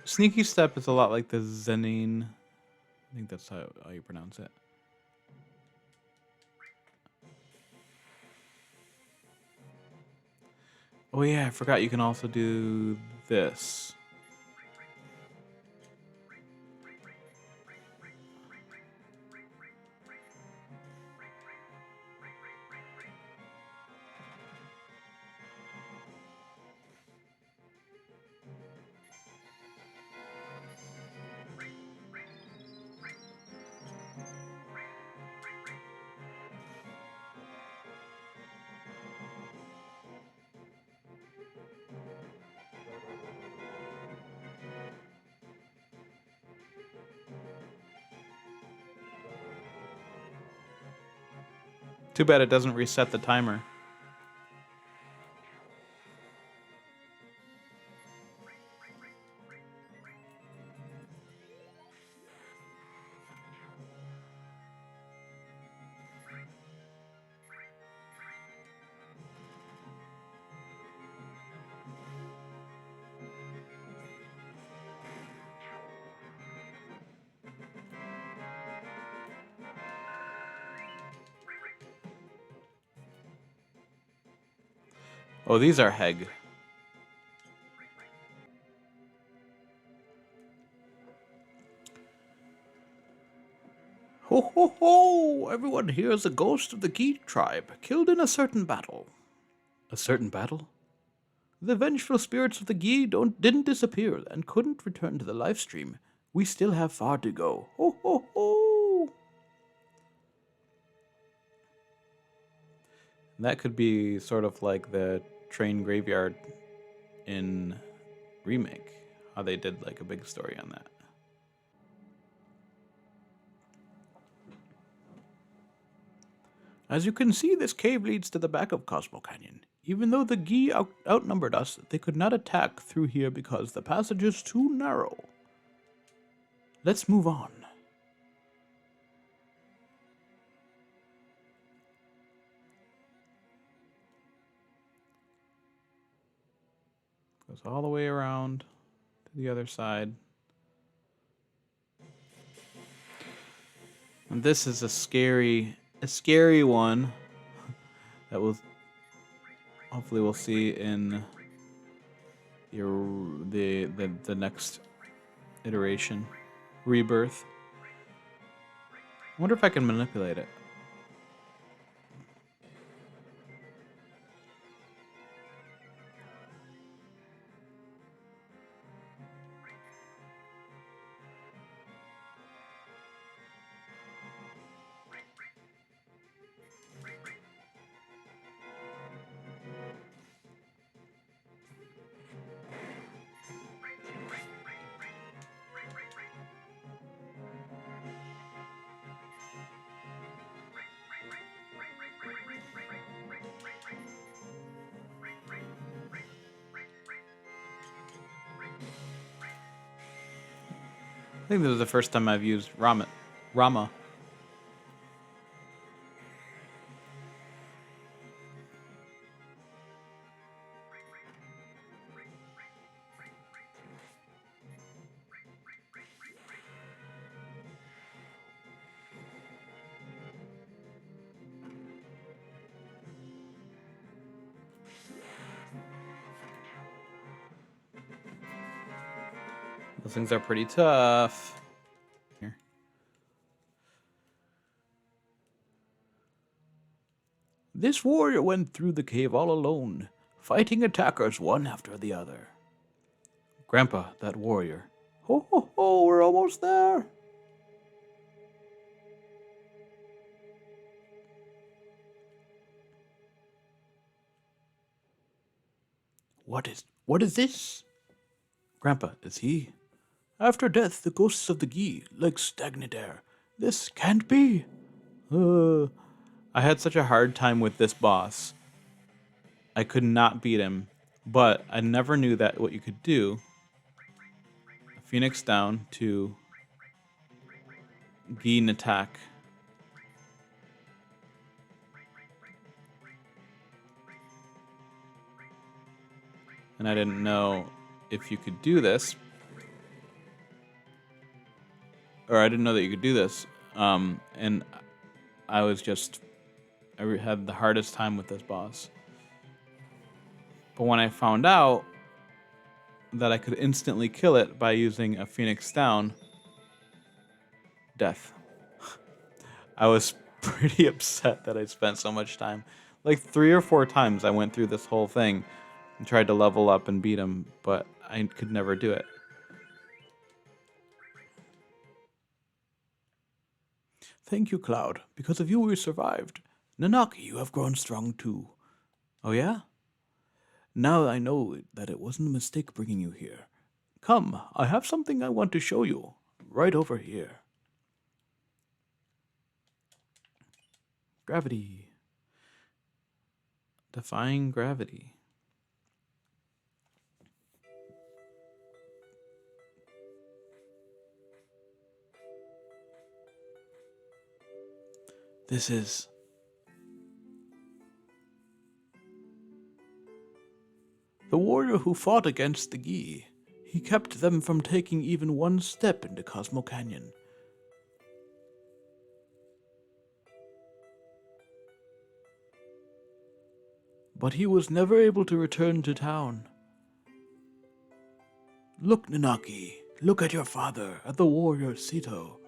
Sneaky Step is a lot like the Zenine. I think that's how you pronounce it. Oh yeah, I forgot you can also do this. Too bad it doesn't reset the timer. Oh, these are Heg. Ho ho ho! So everyone here is a ghost of the Gi tribe, killed in a certain battle. A certain battle? The vengeful spirits of the Gi didn't disappear and couldn't return to the live stream. We still have far to go. Ho ho ho! That could be sort of like the train graveyard in Remake. How they did like a big story on that. As you can see, this cave leads to the back of Cosmo Canyon. Even though the Gi outnumbered us, they could not attack through here because the passage is too narrow. Let's move on. Goes all the way around to the other side. And this is a scary one that will hopefully we'll see in the next iteration, Rebirth. I wonder if I can manipulate it. I think this is the first time I've used Rama. Those things are pretty tough. Here. This warrior went through the cave all alone, fighting attackers one after the other. Grandpa, that warrior. Ho ho ho, we're almost there. What is this? Grandpa, is he? After death, the ghosts of the Gi, like stagnant air. This can't be. I had such a hard time with this boss. I could not beat him, but I never knew that what you could do. Phoenix down to gain attack. And I didn't know if you could do this. Or I didn't know that you could do this. And I had the hardest time with this boss. But when I found out that I could instantly kill it by using a Phoenix down, death. I was pretty upset that I spent so much time. Like 3 or 4 times I went through this whole thing and tried to level up and beat him, but I could never do it. Thank you, Cloud. Because of you, we survived. Nanaki, you have grown strong too. Oh yeah? Now I know that it wasn't a mistake bringing you here. Come, I have something I want to show you. Right over here. Gravity. Defying gravity. This is the warrior who fought against the Gi. He kept them from taking even one step into Cosmo Canyon. But he was never able to return to town. Look, Nanaki. Look at your father, at the warrior Sito.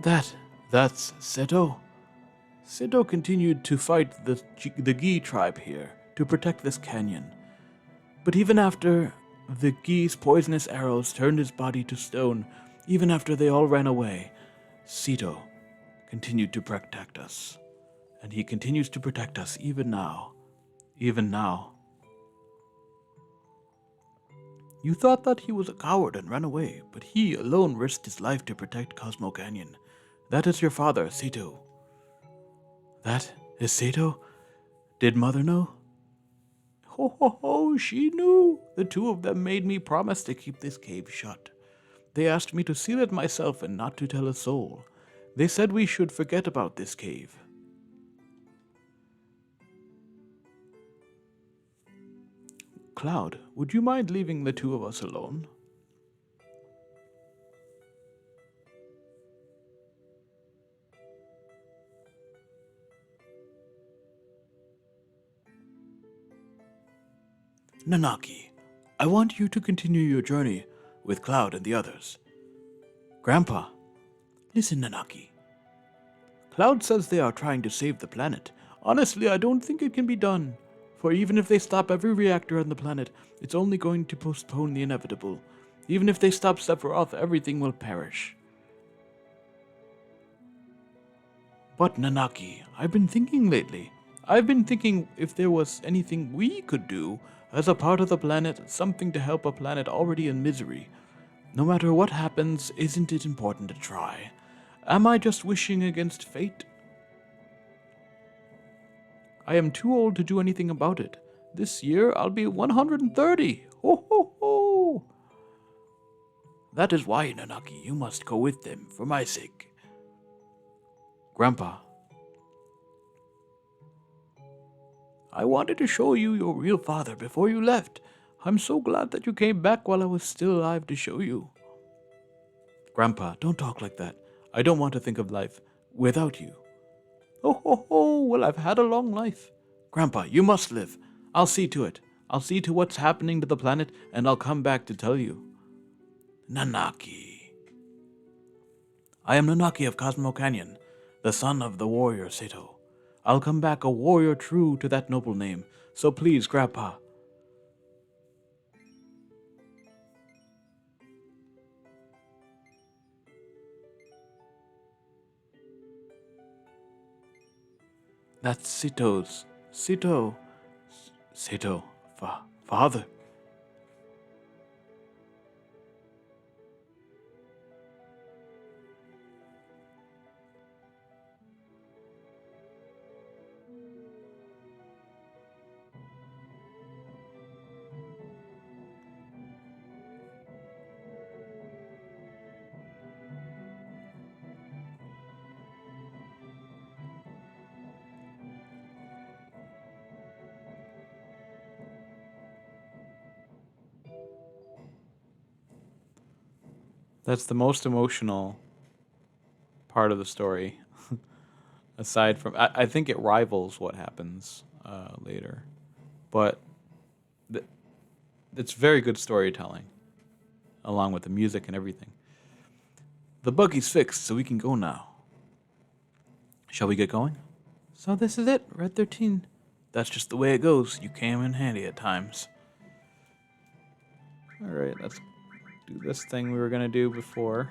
That's Seto. Seto continued to fight the Gi tribe here to protect this canyon. But even after the Gi's poisonous arrows turned his body to stone, even after they all ran away, Seto continued to protect us. And he continues to protect us even now. Even now. You thought that he was a coward and ran away, but he alone risked his life to protect Cosmo Canyon. That is your father, Seto. That is Seto? Did Mother know? Ho ho ho, she knew. The two of them made me promise to keep this cave shut. They asked me to seal it myself and not to tell a soul. They said we should forget about this cave. Cloud, would you mind leaving the two of us alone? Nanaki, I want you to continue your journey with Cloud and the others. Grandpa, listen, Nanaki. Cloud says they are trying to save the planet. Honestly, I don't think it can be done. For even if they stop every reactor on the planet, it's only going to postpone the inevitable. Even if they stop Sephiroth, everything will perish. But Nanaki, I've been thinking lately. I've been thinking if there was anything we could do as a part of the planet, something to help a planet already in misery. No matter what happens, isn't it important to try? Am I just wishing against fate? I am too old to do anything about it. This year I'll be 130. Ho ho ho! That is why, Nanaki, you must go with them, for my sake. Grandpa, I wanted to show you your real father before you left. I'm so glad that you came back while I was still alive to show you. Grandpa, don't talk like that. I don't want to think of life without you. Oh ho ho, well, I've had a long life. Grandpa, you must live. I'll see to it. I'll see to what's happening to the planet, and I'll come back to tell you. Nanaki. I am Nanaki of Cosmo Canyon, the son of the warrior Seto. I'll come back a warrior true to that noble name, so please, Grandpa. That's Seto, father. That's the most emotional part of the story. Aside from, I think it rivals what happens later. But it's very good storytelling, along with the music and everything. The buggy's fixed, so we can go now. Shall we get going? So this is it, Red 13. That's just the way it goes. You came in handy at times. Alright, let's do this thing we were going to do before.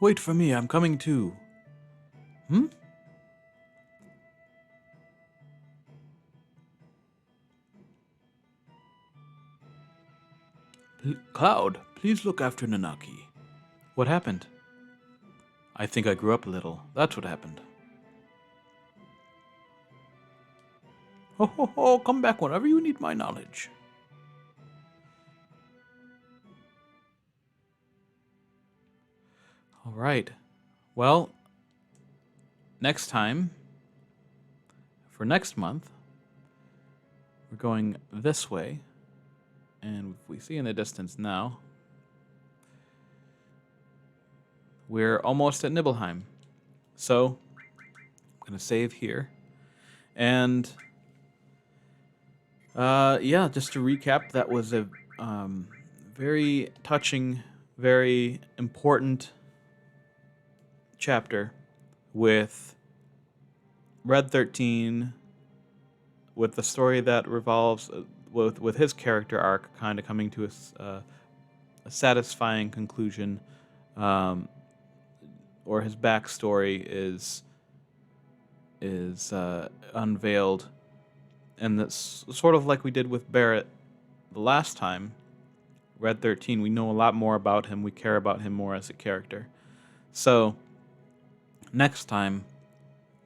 Wait for me, I'm coming too. Hmm? Cloud, please look after Nanaki. What happened? I think I grew up a little. That's what happened. Ho ho ho, come back whenever you need my knowledge. All right. Well, next time, for next month, we're going this way, And if we see in the distance now, we're almost at Nibelheim. So I'm going to save here. And yeah, just to recap, that was a very touching, very important chapter with Red 13, with the story that revolves with his character arc kind of coming to a satisfying conclusion, or his backstory is unveiled, and that's sort of like we did with Barrett the last time. Red 13, we know a lot more about him. We care about him more as a character. So next time,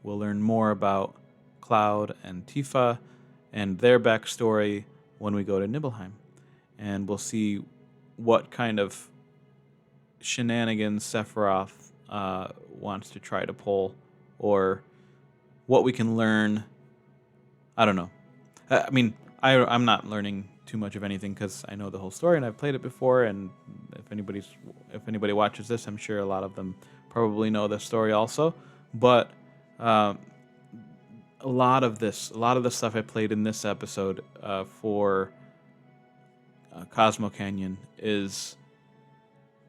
we'll learn more about Cloud and Tifa and their backstory when we go to Nibelheim. And we'll see what kind of shenanigans Sephiroth wants to try to pull, or what we can learn. I don't know. I mean, I'm not learning too much of anything because I know the whole story and I've played it before. And if anybody watches this, I'm sure a lot of them probably know the story also. But a lot of the stuff I played in this episode for Cosmo Canyon is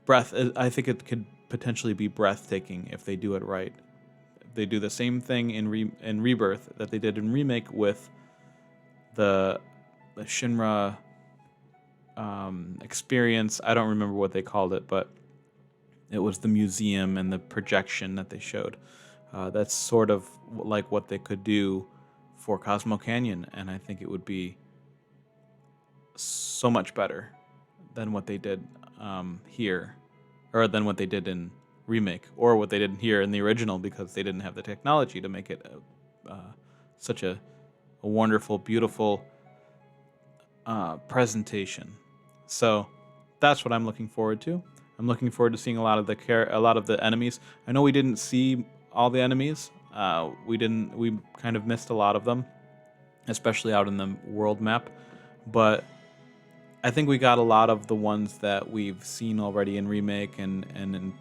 I think it could potentially be breathtaking if they do it right. If they do the same thing in Rebirth that they did in Remake with the Shinra experience. I don't remember what they called it, but it was the museum and the projection that they showed. That's sort of like what they could do for Cosmo Canyon, and I think it would be so much better than what they did here, or than what they did in Remake, or what they did here in the original, because they didn't have the technology to make it such a wonderful, beautiful presentation. So that's what I'm looking forward to. I'm looking forward to seeing a lot of the enemies. I know we didn't see all the enemies. We kind of missed a lot of them, especially out in the world map. But I think we got a lot of the ones that we've seen already in Remake and in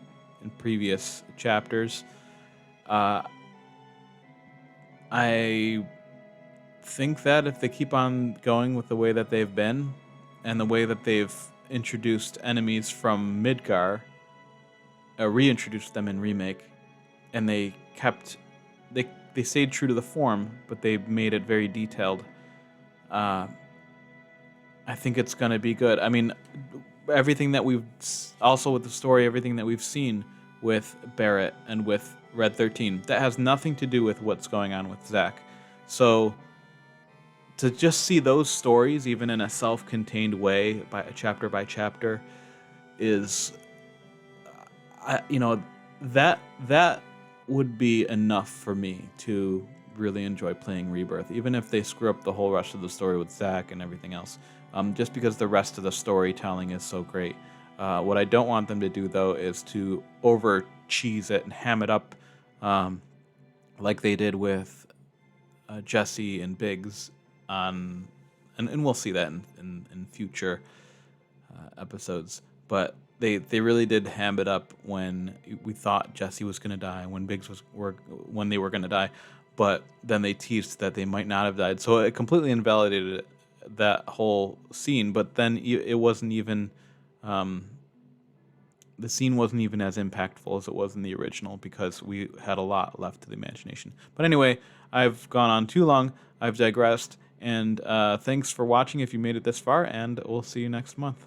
previous chapters. I think that if they keep on going with the way that they've been, and the way that they've introduced enemies from Midgar, reintroduced them in Remake, and they stayed true to the form, but they made it very detailed. I think it's going to be good. I mean, everything that also with the story, everything that we've seen with Barrett and with Red 13, that has nothing to do with what's going on with Zack. So to just see those stories, even in a self-contained way, by chapter, is, that would be enough for me to really enjoy playing Rebirth, even if they screw up the whole rest of the story with Zack and everything else. Just because the rest of the storytelling is so great. What I don't want them to do, though, is to over-cheese it and ham it up like they did with Jesse and Biggs and we'll see that in future episodes. But they really did ham it up when we thought Jesse was going to die, when Biggs when they were going to die, but then they teased that they might not have died. So it completely invalidated that whole scene. But then it wasn't even the scene wasn't even as impactful as it was in the original, because we had a lot left to the imagination. But anyway, I've gone on too long. I've digressed. And thanks for watching if you made it this far, and we'll see you next month.